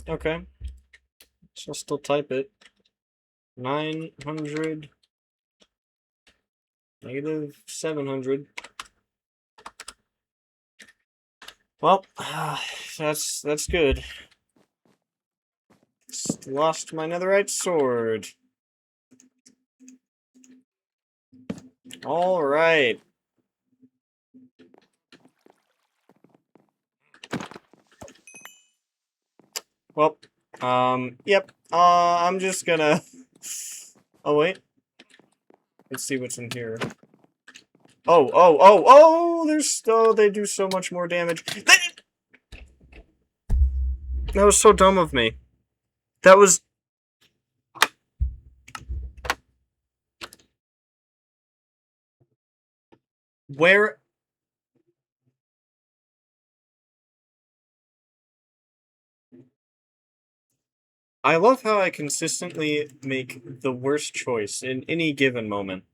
Okay, so I'll still type it. 900, negative 700. Well, that's good. Lost my netherite sword. All right. Well, yep. I'm just gonna. Oh wait. Let's see what's in here. Oh, oh, oh, oh! They do so much more damage. That was so dumb of me. That was... Where... I love how I consistently make the worst choice in any given moment.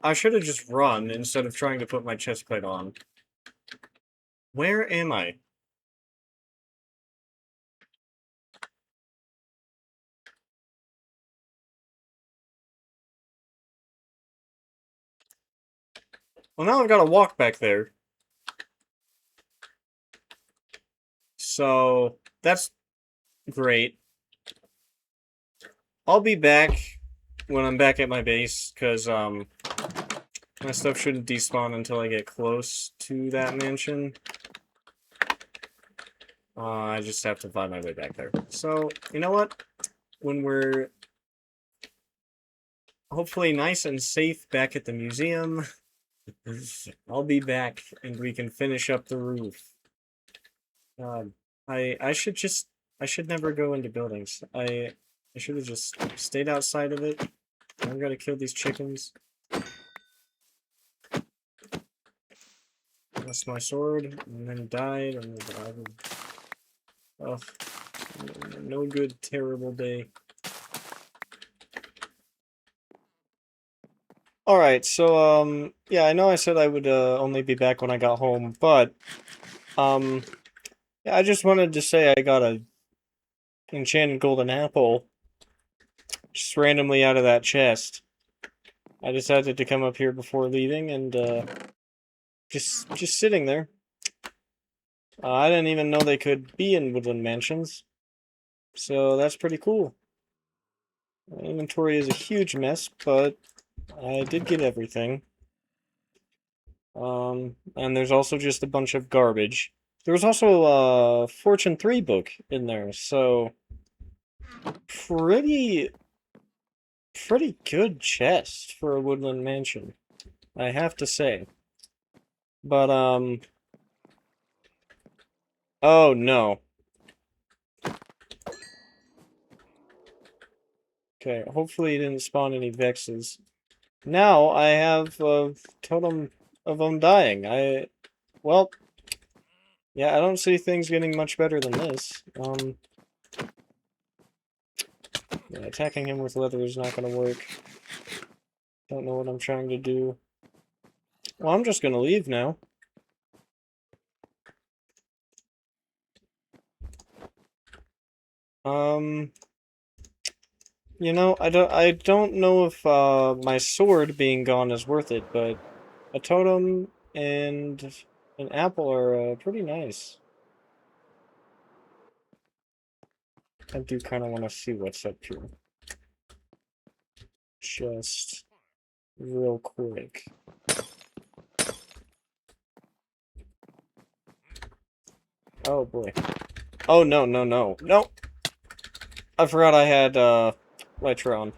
I should have just run instead of trying to put my chestplate on. Where am I? Well, now I've got to walk back there. So, that's great. I'll be back when I'm back at my base, because, my stuff shouldn't despawn until I get close to that mansion. I just have to find my way back there. So, you know what? When we're hopefully nice and safe back at the museum, I'll be back and we can finish up the roof. God, I should never go into buildings. I should have just stayed outside of it. I'm gonna kill these chickens. Lost my sword and then died, and oh, no good, terrible day. Alright, so, yeah, I know I said I would, only be back when I got home, but, yeah, I just wanted to say I got a enchanted golden apple just randomly out of that chest. I decided to come up here before leaving, and, just sitting there. I didn't even know they could be in woodland mansions, so that's pretty cool. My inventory is a huge mess, but I did get everything. And there's also just a bunch of garbage. There was also a Fortune 3 book in there, so pretty good chest for a woodland mansion, I have to say. But oh no. Okay, hopefully it didn't spawn any Vexes. Now I have a totem of them dying. Well, yeah, I don't see things getting much better than this. Yeah, attacking him with leather is not gonna work. Don't know what I'm trying to do. Well, I'm just gonna leave now. You know, I don't know if my sword being gone is worth it, but a totem and an apple are pretty nice. I do kind of want to see what's up here. Just real quick. Oh boy. Oh no, no, no. No! I forgot I had Lytra on.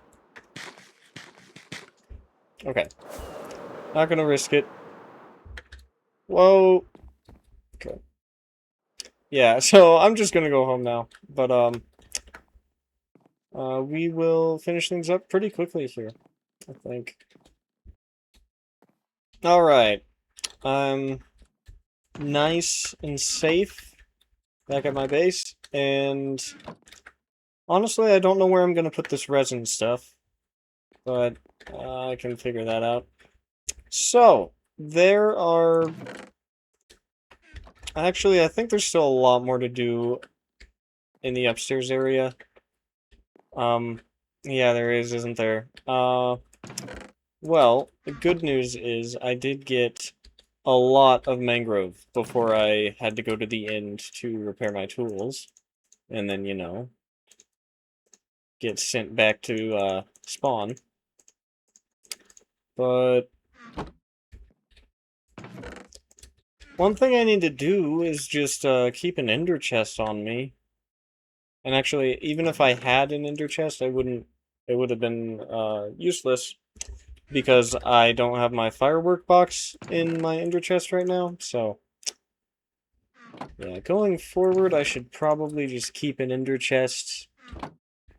Okay. Not gonna risk it. Whoa. Okay. Yeah, so I'm just gonna go home now. But we will finish things up pretty quickly here, I think. Alright. I'm nice and safe back at my base, and honestly, I don't know where I'm gonna put this resin stuff, but I can figure that out. So, there are... Actually, I think there's still a lot more to do in the upstairs area. Yeah, there is, isn't there? Well, the good news is I did get a lot of mangrove before I had to go to the end to repair my tools. And then, you know, get sent back to spawn. But one thing I need to do is just keep an ender chest on me. And actually, even if I had an ender chest, it would have been useless because I don't have my firework box in my ender chest right now. So yeah, going forward, I should probably just keep an ender chest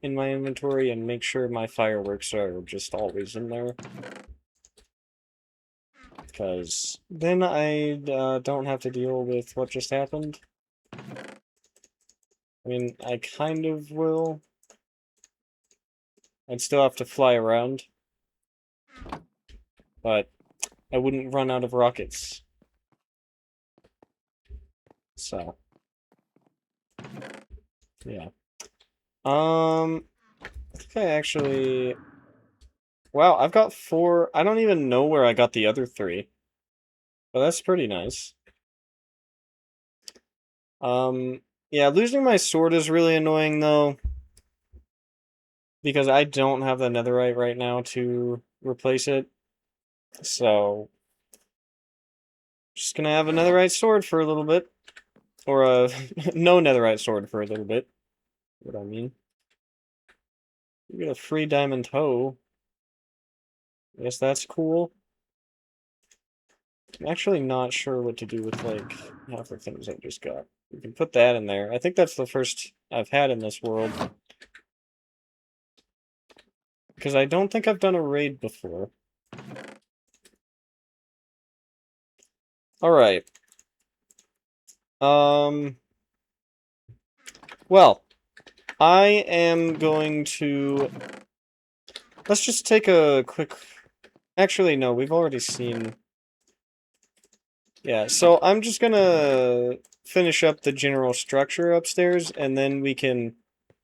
in my inventory and make sure my fireworks are just always in there. Because then I don't have to deal with what just happened. I mean, I kind of will. I'd still have to fly around. But I wouldn't run out of rockets. So. Yeah. I think I actually... Wow, I've got 4... I don't even know where I got the other 3. But that's pretty nice. Yeah, losing my sword is really annoying, though. Because I don't have the netherite right now to replace it. So... Just gonna have a netherite sword for a little bit. Or a... no netherite sword for a little bit. What I mean. You get a free diamond hoe. I guess that's cool. I'm actually not sure what to do with, like, half the things I just got. We can put that in there. I think that's the first I've had in this world. Because I don't think I've done a raid before. Alright. Well, I am going to... Let's just take a quick... Actually, no, we've already seen... Yeah, so I'm just gonna finish up the general structure upstairs, and then we can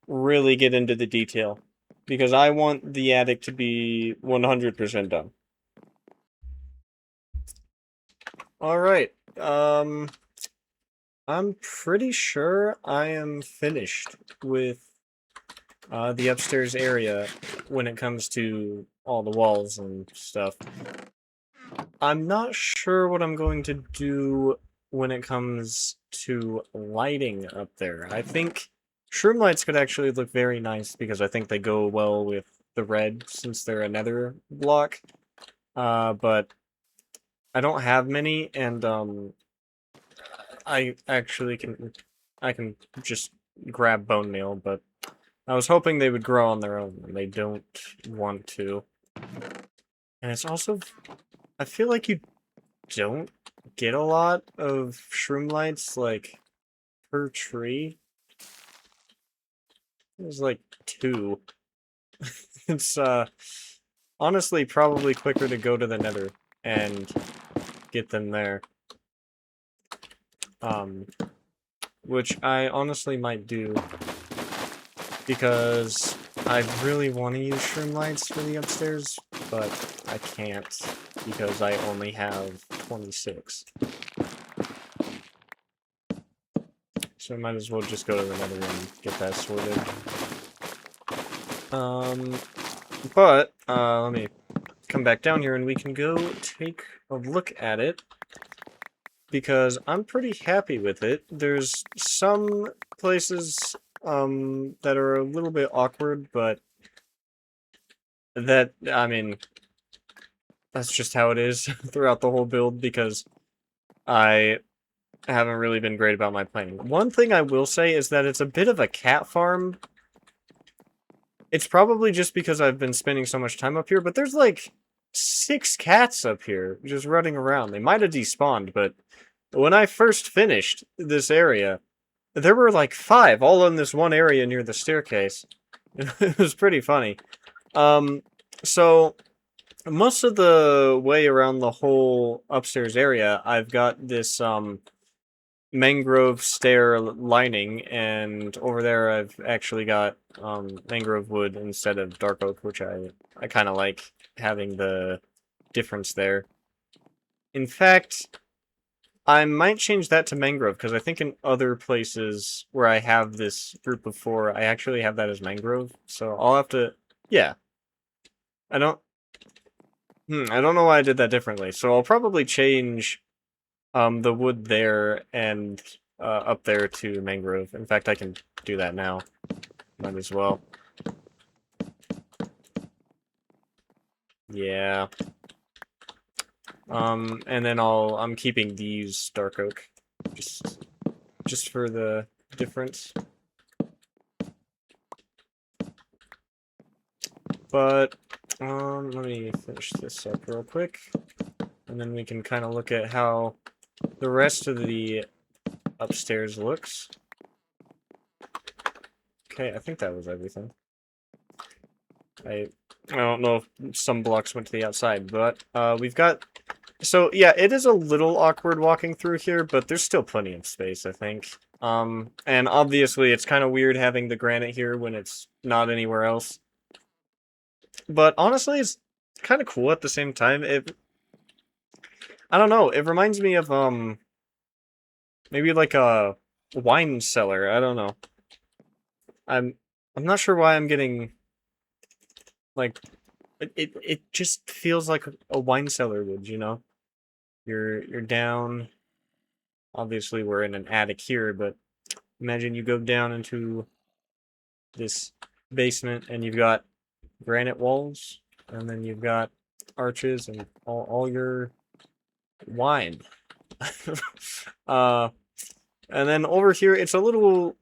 really get into the detail. Because I want the attic to be 100% done. Alright, I'm pretty sure I am finished with the upstairs area when it comes to all the walls and stuff. I'm not sure what I'm going to do when it comes to lighting up there. I think shroom lights could actually look very nice because I think they go well with the red since they're a nether block. But I don't have many, and I actually I can just grab bone meal, but I was hoping they would grow on their own, and they don't want to. And it's also, I feel like you don't get a lot of shroom lights, like, per tree. There's like 2. It's, honestly probably quicker to go to the nether and get them there. Which I honestly might do, because I really want to use shroom lights for the upstairs, but I can't, because I only have 26. So I might as well just go to the nether and get that sorted. But, let me come back down here and we can go take a look at it, because I'm pretty happy with it. There's some places, that are a little bit awkward, but that, I mean, that's just how it is throughout the whole build, because I haven't really been great about my planning. One thing I will say is that it's a bit of a cat farm. It's probably just because I've been spending so much time up here, but there's like 6 cats up here just running around. They might have despawned, but when I first finished this area, there were like 5 all in this one area near the staircase. It was pretty funny. So most of the way around the whole upstairs area, I've got this, mangrove stair lining, and over there I've actually got, mangrove wood instead of dark oak, which I kind of like having the difference there. In fact, I might change that to mangrove, because I think in other places where I have this group of 4, I actually have that as mangrove, so I'll have to, yeah. I don't, I don't know why I did that differently, so I'll probably change, the wood there and, up there to mangrove. In fact, I can do that now. Might as well. Yeah. And then I'm keeping these dark oak, just for the difference. But, let me finish this up real quick, and then we can kind of look at how the rest of the upstairs looks. Okay, I think that was everything. I don't know if some blocks went to the outside, but we've got... So, yeah, it is a little awkward walking through here, but there's still plenty of space, I think. And obviously it's kind of weird having the granite here when it's not anywhere else. But honestly, it's kind of cool at the same time. I don't know, it reminds me of, maybe like a wine cellar, I don't know. I'm not sure why I'm getting, like, it just feels like a wine cellar would, you know? You're down. Obviously, we're in an attic here, but imagine you go down into this basement and you've got granite walls, and then you've got arches and all your wine. uh, and then over here, it's a little...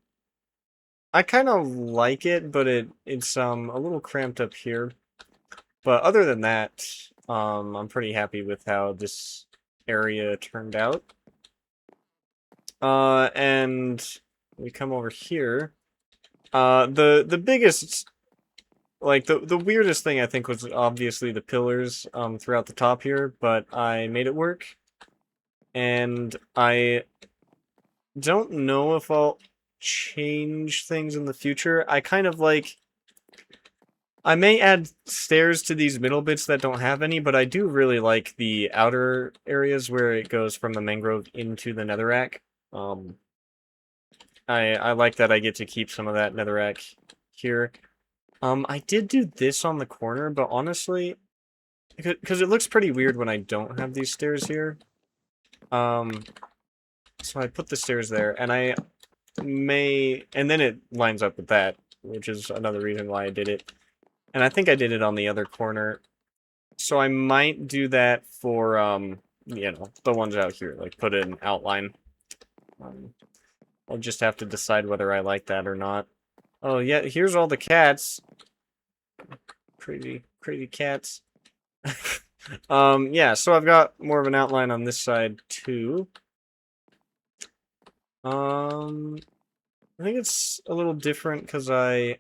I kind of like it, but it's a little cramped up here. But other than that, I'm pretty happy with how this area turned out. And we come over here. The biggest, like, the weirdest thing I think was obviously the pillars, throughout the top here, but I made it work. And I don't know if I'll change things in the future. I kind of like... I may add stairs to these middle bits that don't have any, but I do really like the outer areas where it goes from the mangrove into the netherrack. I like that I get to keep some of that netherrack here. I did do this on the corner, but honestly, because it looks pretty weird when I don't have these stairs here. So I put the stairs there, and I and then it lines up with that, which is another reason why I did it. And I think I did it on the other corner. So I might do that for, the ones out here, like put an outline. I'll just have to decide whether I like that or not. Oh, yeah, here's all the cats. Crazy, crazy cats. Yeah, so I've got more of an outline on this side, too. I think it's a little different because I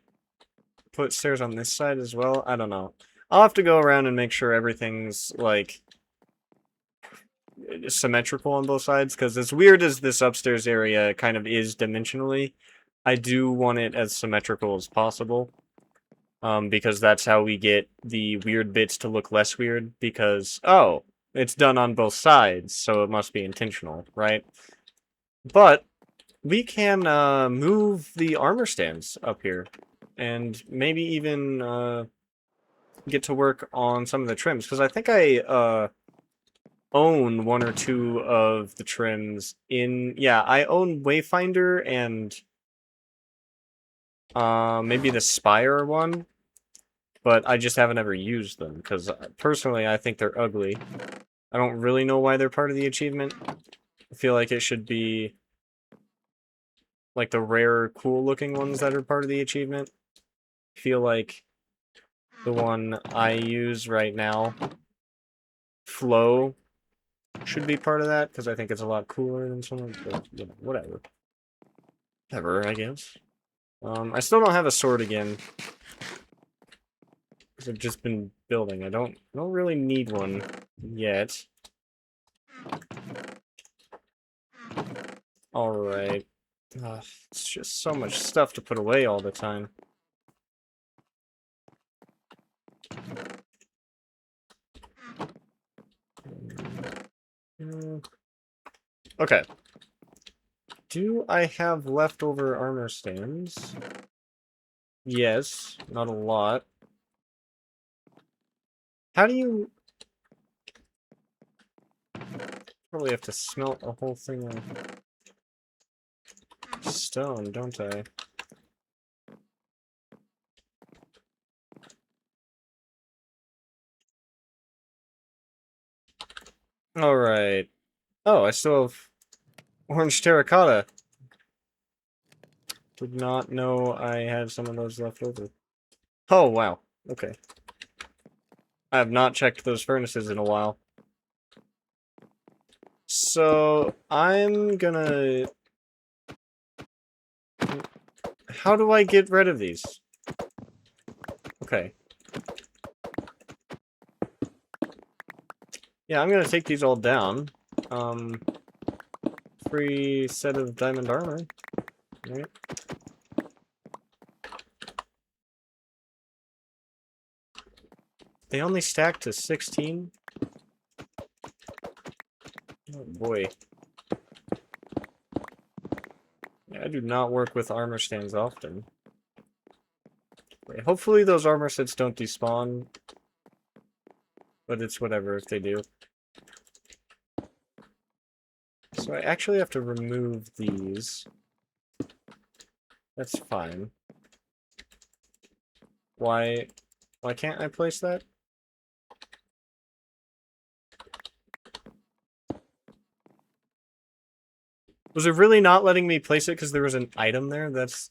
put stairs on this side as well. I don't know. I'll have to go around and make sure everything's, like, symmetrical on both sides, because as weird as this upstairs area kind of is dimensionally, I do want it as symmetrical as possible. Because that's how we get the weird bits to look less weird, because, oh, it's done on both sides, so it must be intentional, right? But we can move the armor stands up here, and maybe even get to work on some of the trims, because I think I own one or two of the trims in... Yeah, I own Wayfinder and maybe the Spire one, but I just haven't ever used them, because personally I think they're ugly. I don't really know why they're part of the achievement. I feel like it should be like the rare, cool-looking ones that are part of the achievement. I feel like the one I use right now, Flow, should be part of that, because I think it's a lot cooler than some of the, whatever. Whatever, I guess. I still don't have a sword again, because I've just been building. I don't really need one yet. Alright. It's just so much stuff to put away all the time. Okay. Do I have leftover armor stands? Yes, not a lot. How do you... Probably have to smelt a whole thing of stone, don't I? Alright. Oh, I still have orange terracotta. Did not know I had some of those left over. Oh, wow. Okay. I have not checked those furnaces in a while. So, I'm gonna... How do I get rid of these? Okay. Yeah, I'm gonna take these all down. Free set of diamond armor. Right. They only stack to 16? Oh boy. Yeah, I do not work with armor stands often. Wait, hopefully those armor sets don't despawn. But it's whatever if they do. So I actually have to remove these. That's fine. Why can't I place that? Was it really not letting me place it because there was an item there? That's...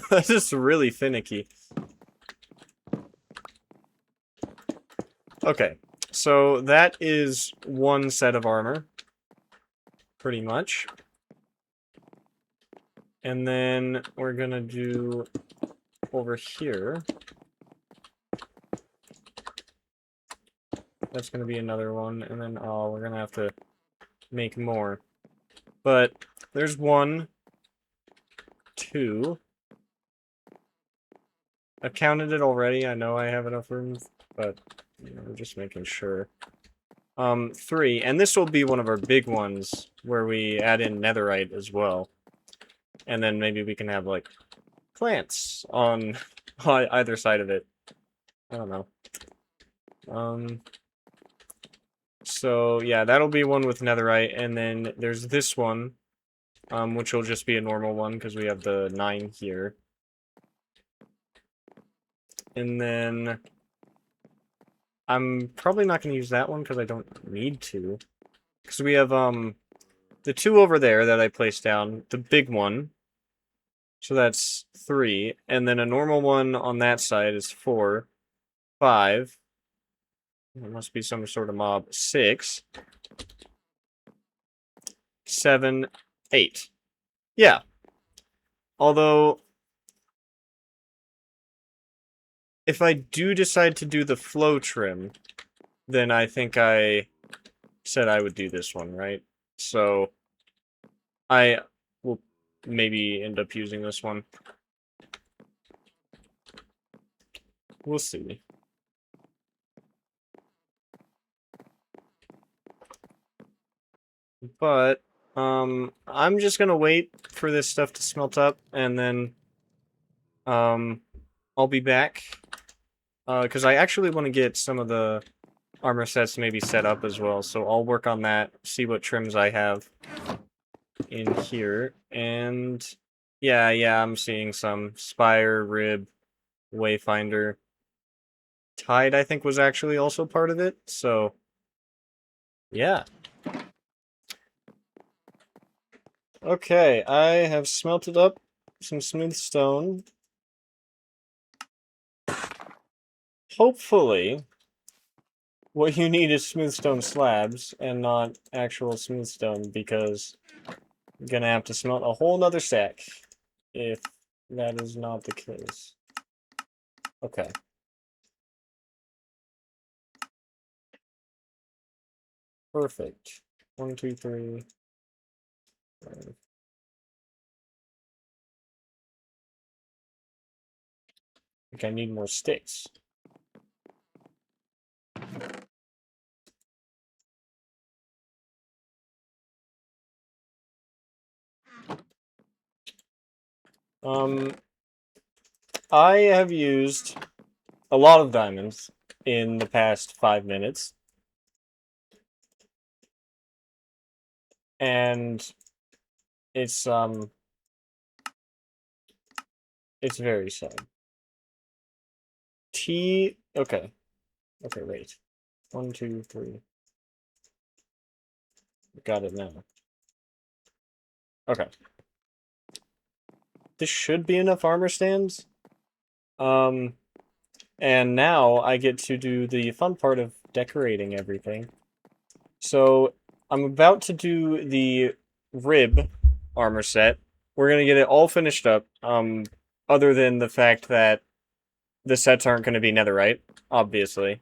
That's just really finicky. Okay, so that is one set of armor. Pretty much. And then we're gonna do over here. That's gonna be another one, and then, oh, we're gonna have to make more. But there's 1, 2. I've counted it already. I know I have enough room, but we're just making sure. 3, and this will be one of our big ones where we add in netherite as well. And then maybe we can have like plants on either side of it. I don't know. So yeah, that'll be one with netherite, and then there's this one, which will just be a normal one because we have the 9 here. And then I'm probably not going to use that one because I don't need to. Because we have the 2 over there that I placed down, the big one. So that's 3, and then a normal one on that side is 4, 5. There must be some sort of mob. 6, 7, 8. Yeah. Although, if I do decide to do the flow trim, then I think I said I would do this one, right? So, I will maybe end up using this one. We'll see. But, I'm just gonna wait for this stuff to smelt up, and then, I'll be back. Because I actually want to get some of the armor sets maybe set up as well, so I'll work on that, see what trims I have in here, and yeah, I'm seeing some Spire, Rib, Wayfinder. Tide, I think, was actually also part of it, so yeah. Okay, I have smelted up some smooth stone. Hopefully, what you need is smooth stone slabs and not actual smooth stone, because I'm gonna have to smelt a whole nother stack if that is not the case. Okay. Perfect. 1, 2, 3. 5. I think I need more sticks. I have used a lot of diamonds in the past 5 minutes. And it's very sad. Okay. Okay, wait. 1, 2, 3. Got it now. Okay. This should be enough armor stands. And now I get to do the fun part of decorating everything. So I'm about to do the rib armor set. We're gonna get it all finished up. Other than the fact that the sets aren't gonna be netherite, obviously.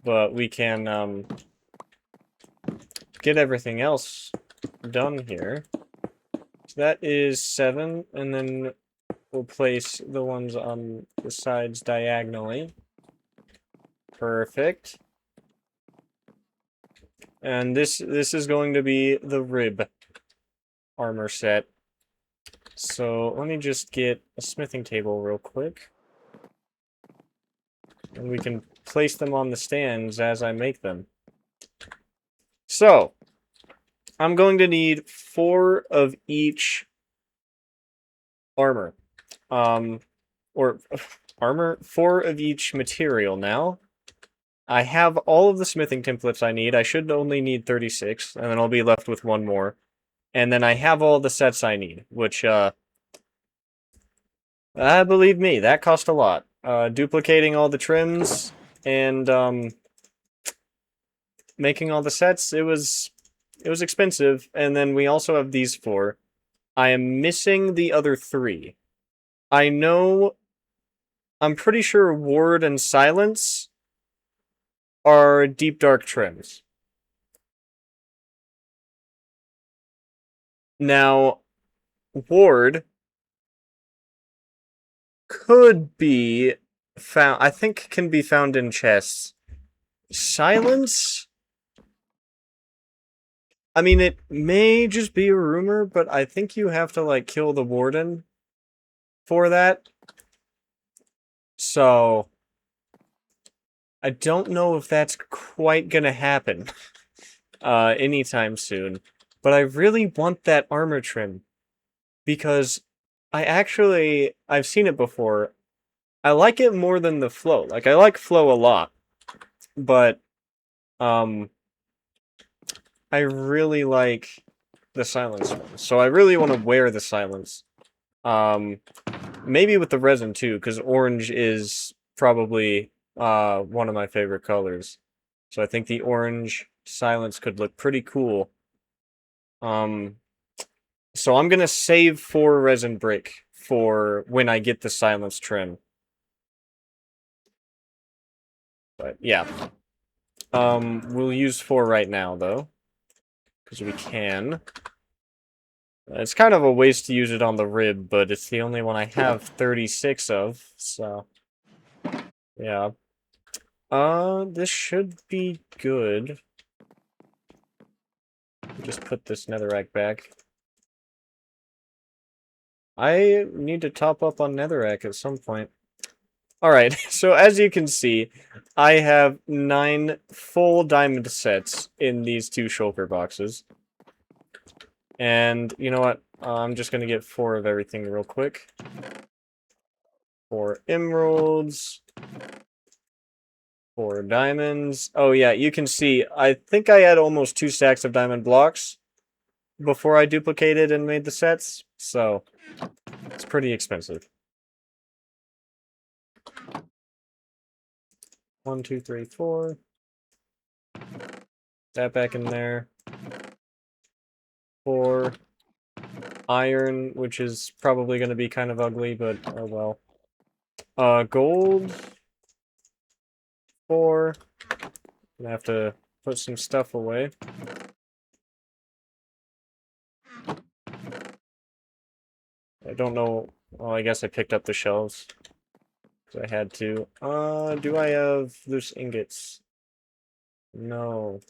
But we can get everything else done here. So that is 7, and then we'll place the ones on the sides diagonally. Perfect. And this is going to be the rib armor set. So let me just get a smithing table real quick. And we can place them on the stands as I make them. So, I'm going to need 4 of each armor. Or armor? 4 of each material now. I have all of the smithing templates I need. I should only need 36, and then I'll be left with 1 more. And then I have all the sets I need, which, believe me, that cost a lot. Duplicating all the trims and, making all the sets, it was expensive. And then we also have these 4. I am missing the other 3. I'm pretty sure Ward and Silence are deep dark trims. Now, Ward could be found, I think can be found in chests. Silence? I mean, it may just be a rumor, but I think you have to, like, kill the warden for that. So I don't know if that's quite gonna happen anytime soon. But I really want that armor trim because I've seen it before. I like it more than the flow. Like I like flow a lot, but um I really like the silence one. So I really want to wear the silence. Um Maybe with the resin too, because orange is probably one of my favorite colors. So I think the orange silence could look pretty cool. Um so I'm gonna save 4 resin brick for when I get the silence trim. But yeah. We'll use 4 right now though, because we can. It's kind of a waste to use it on the rib, but it's the only one I have 36 of, so yeah. This should be good. Just put this netherrack back. I need to top up on netherrack at some point. Alright, so as you can see, I have 9 full diamond sets in these 2 shulker boxes. And you know what? I'm just gonna get 4 of everything real quick. 4 emeralds. 4 diamonds. Oh yeah, you can see, I think I had almost 2 stacks of diamond blocks before I duplicated and made the sets, so it's pretty expensive. 1, 2, 3, 4. That back in there. 4. Iron, which is probably going to be kind of ugly, but oh well. Gold. 4. Gonna have to put some stuff away. I don't know. Well, I guess I picked up the shelves. So I had to. Do I have loose ingots? No.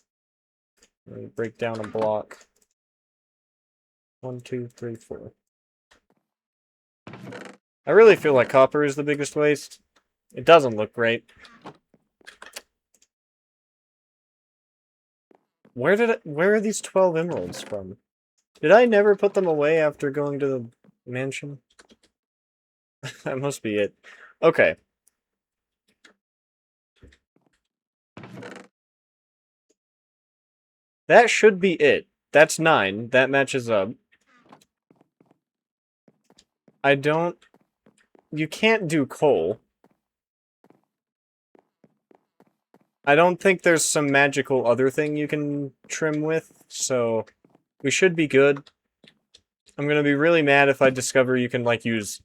Let me break down a block. 1, 2, 3, 4. I really feel like copper is the biggest waste. It doesn't look great. Where are these 12 emeralds from? Did I never put them away after going to the mansion? That must be it. Okay. That should be it. That's 9. That matches up. I don't... You can't do coal. I don't think there's some magical other thing you can trim with, so we should be good. I'm gonna be really mad if I discover you can, like, use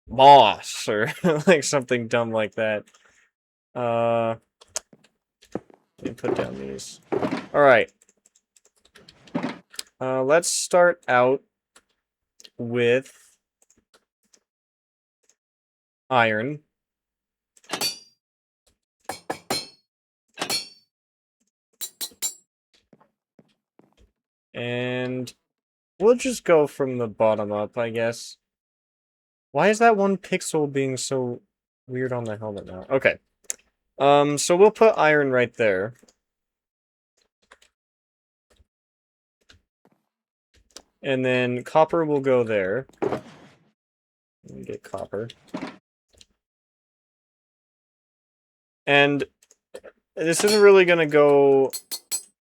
moss or, like, something dumb like that. Let me put down these. Alright. Let's start out with iron. And we'll just go from the bottom up, I guess. Why is that 1 pixel being so weird on the helmet now? Okay. So we'll put iron right there. And then copper will go there. Let me get copper. And this isn't really gonna go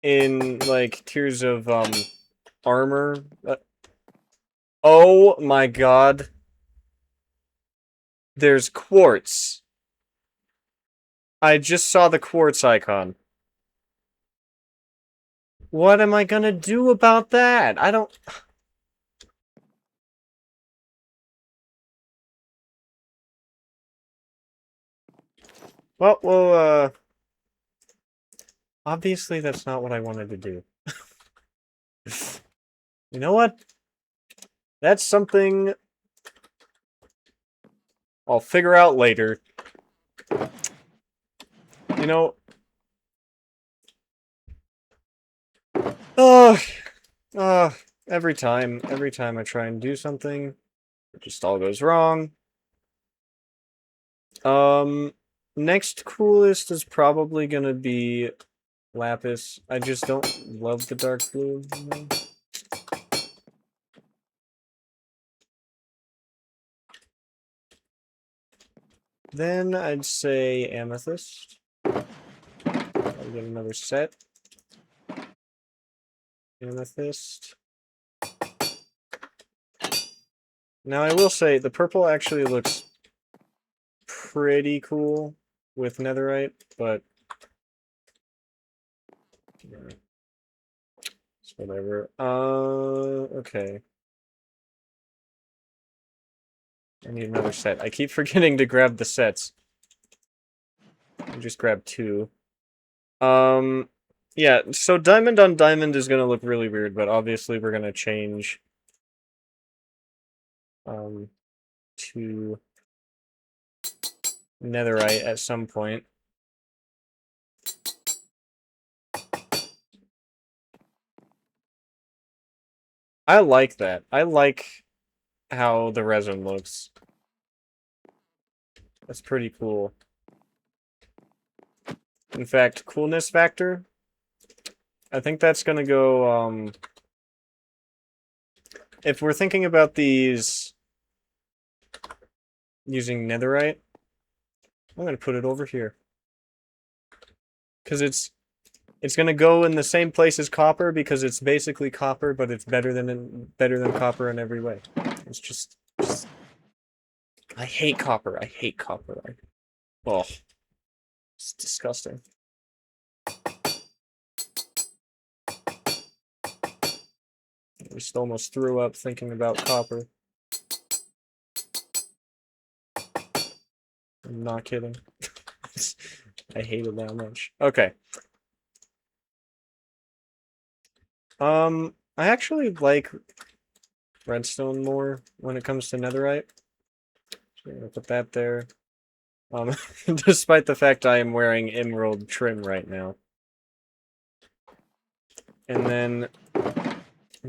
in, like, tiers of, armor. Oh my god. There's quartz. I just saw the quartz icon. What am I gonna do about that? I don't... Well, obviously that's not what I wanted to do. You know what? That's something I'll figure out later. You know... Ugh. Every time I try and do something, It just all goes wrong. Next coolest is probably gonna be lapis. I just don't love the dark blue. You know? Then I'd say amethyst. I'll get another set. Amethyst. Now I will say the purple actually looks pretty cool with netherite, but it's whatever. Okay. I need another set. I keep forgetting to grab the sets. I just grabbed 2. Yeah, so diamond on diamond is gonna look really weird, but obviously we're gonna change to netherite at some point. I like that. I like how the resin looks. That's pretty cool. In fact, coolness factor, I think that's gonna go, if we're thinking about these using netherite, I'm gonna put it over here. Because it's gonna go in the same place as copper because it's basically copper, but it's better than copper in every way. It's just I hate copper. I hate copper. Oh, it's disgusting. I just almost threw up thinking about copper. I'm not kidding. I hate it that much. Okay. I actually like redstone more when it comes to netherite. So I'm gonna put that there. Despite the fact I am wearing emerald trim right now. And then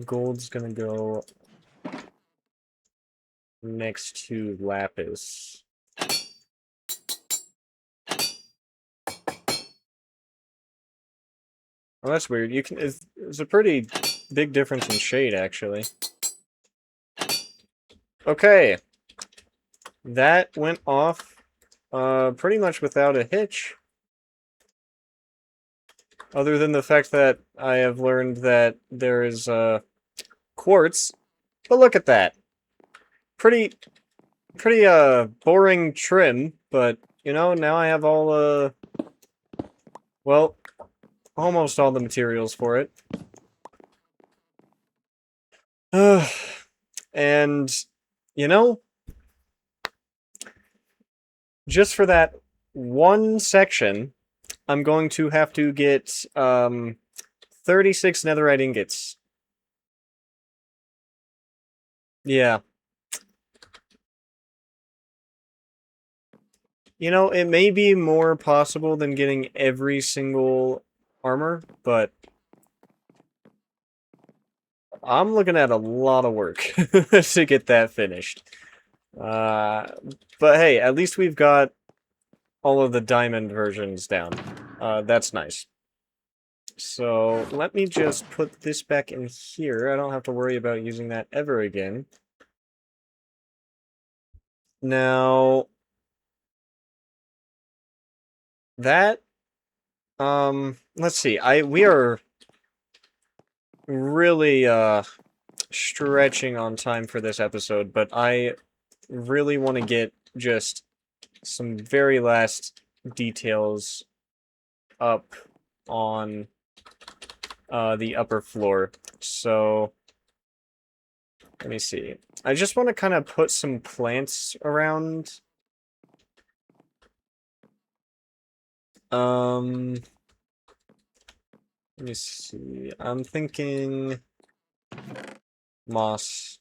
gold's gonna go next to lapis. Oh, that's weird. You can. It's a pretty big difference in shade, actually. Okay, that went off, pretty much without a hitch. Other than the fact that I have learned that there is quartz. But look at that. Pretty boring trim. But you know, now I have all well, almost all the materials for it. And, you know, just for that one section, I'm going to have to get 36 netherite ingots. Yeah. You know, it may be more possible than getting every single armor, but I'm looking at a lot of work to get that finished. But hey, at least we've got all of the diamond versions down. That's nice. So let me just put this back in here. I don't have to worry about using that ever again. Now, that, let's see. We are really, stretching on time for this episode, but I really want to get just some very last details up on the upper floor. So let me see. I just want to kind of put some plants around. Let me see. I'm thinking moss,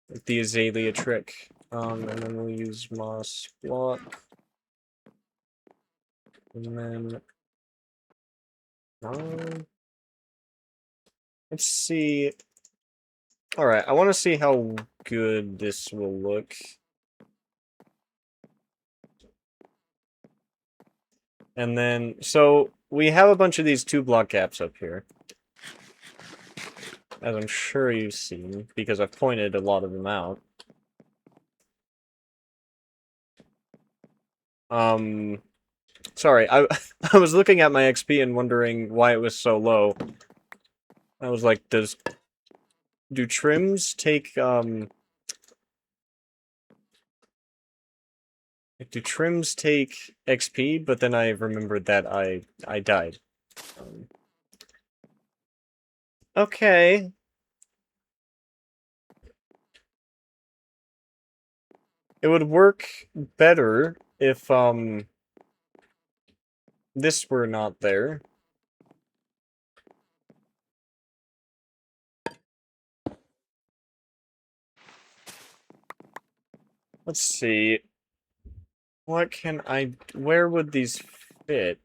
like the azalea trick. And then we'll use moss block. And then let's see. Alright, I want to see how good this will look. And then, so, we have a bunch of these 2-block gaps up here. As I'm sure you've seen, because I've pointed a lot of them out. Sorry, I I was looking at my XP and wondering why it was so low. I was like, do trims take, do trims take XP? But then I remembered that I died. Um, okay. It would work better if, this were not there. Let's see. What can I... Where would these fit?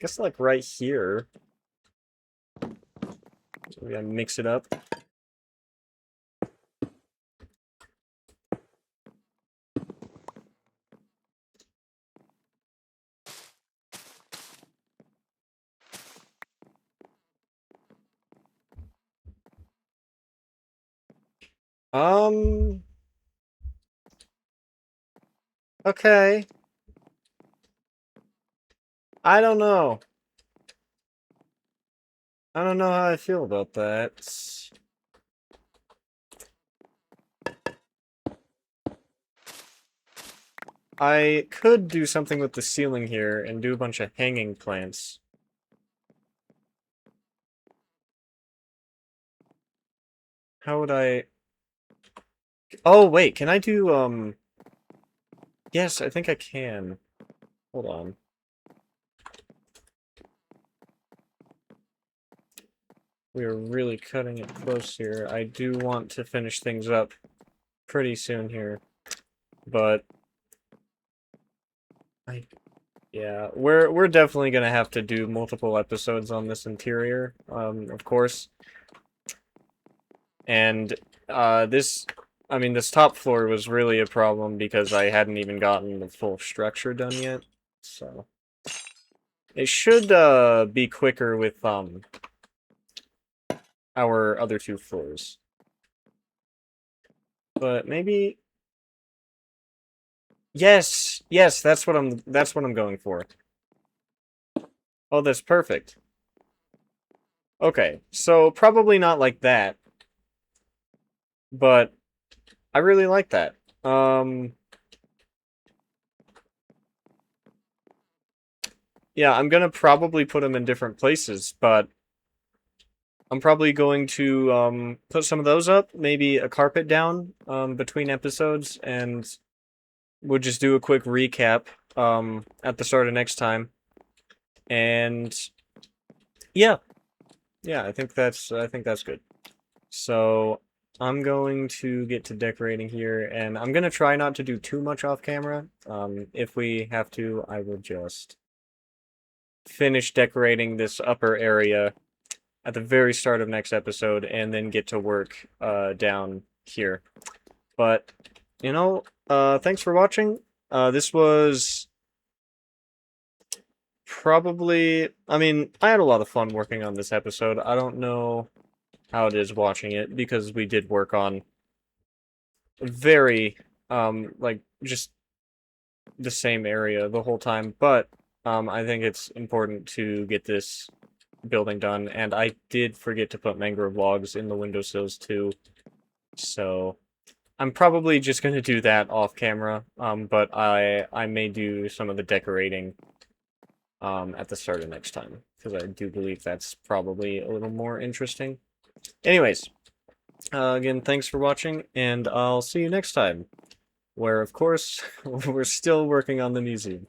Guess like right here. So we gotta mix it up. Okay. I don't know. I don't know how I feel about that. I could do something with the ceiling here and do a bunch of hanging plants. How would I... Oh, wait, can I do, Yes, I think I can. Hold on. We are really cutting it close here. I do want to finish things up pretty soon here. But... Yeah, we're definitely gonna have to do multiple episodes on this interior, of course. And this, I mean, this top floor was really a problem because I hadn't even gotten the full structure done yet. So it should be quicker with our other 2 floors. But maybe yes, yes, that's what I'm going for. Oh, that's perfect. Okay, so probably not like that, but I really like that. Yeah, I'm gonna probably put them in different places, but I'm probably going to put some of those up, maybe a carpet down between episodes, and we'll just do a quick recap at the start of next time. And yeah, yeah, I think that's good. So I'm going to get to decorating here, and I'm gonna try not to do too much off camera. If we have to, I will just finish decorating this upper area at the very start of next episode, and then get to work down here. But, thanks for watching. This was probably... I mean, I had a lot of fun working on this episode. I don't know how it is watching it, because we did work on very, like, just the same area the whole time, but, I think it's important to get this building done, and I did forget to put mangrove logs in the windowsills too, so I'm probably just gonna do that off camera, but I may do some of the decorating at the start of next time, because I do believe that's probably a little more interesting. Anyways, again, thanks for watching, and I'll see you next time, where, of course, we're still working on the museum.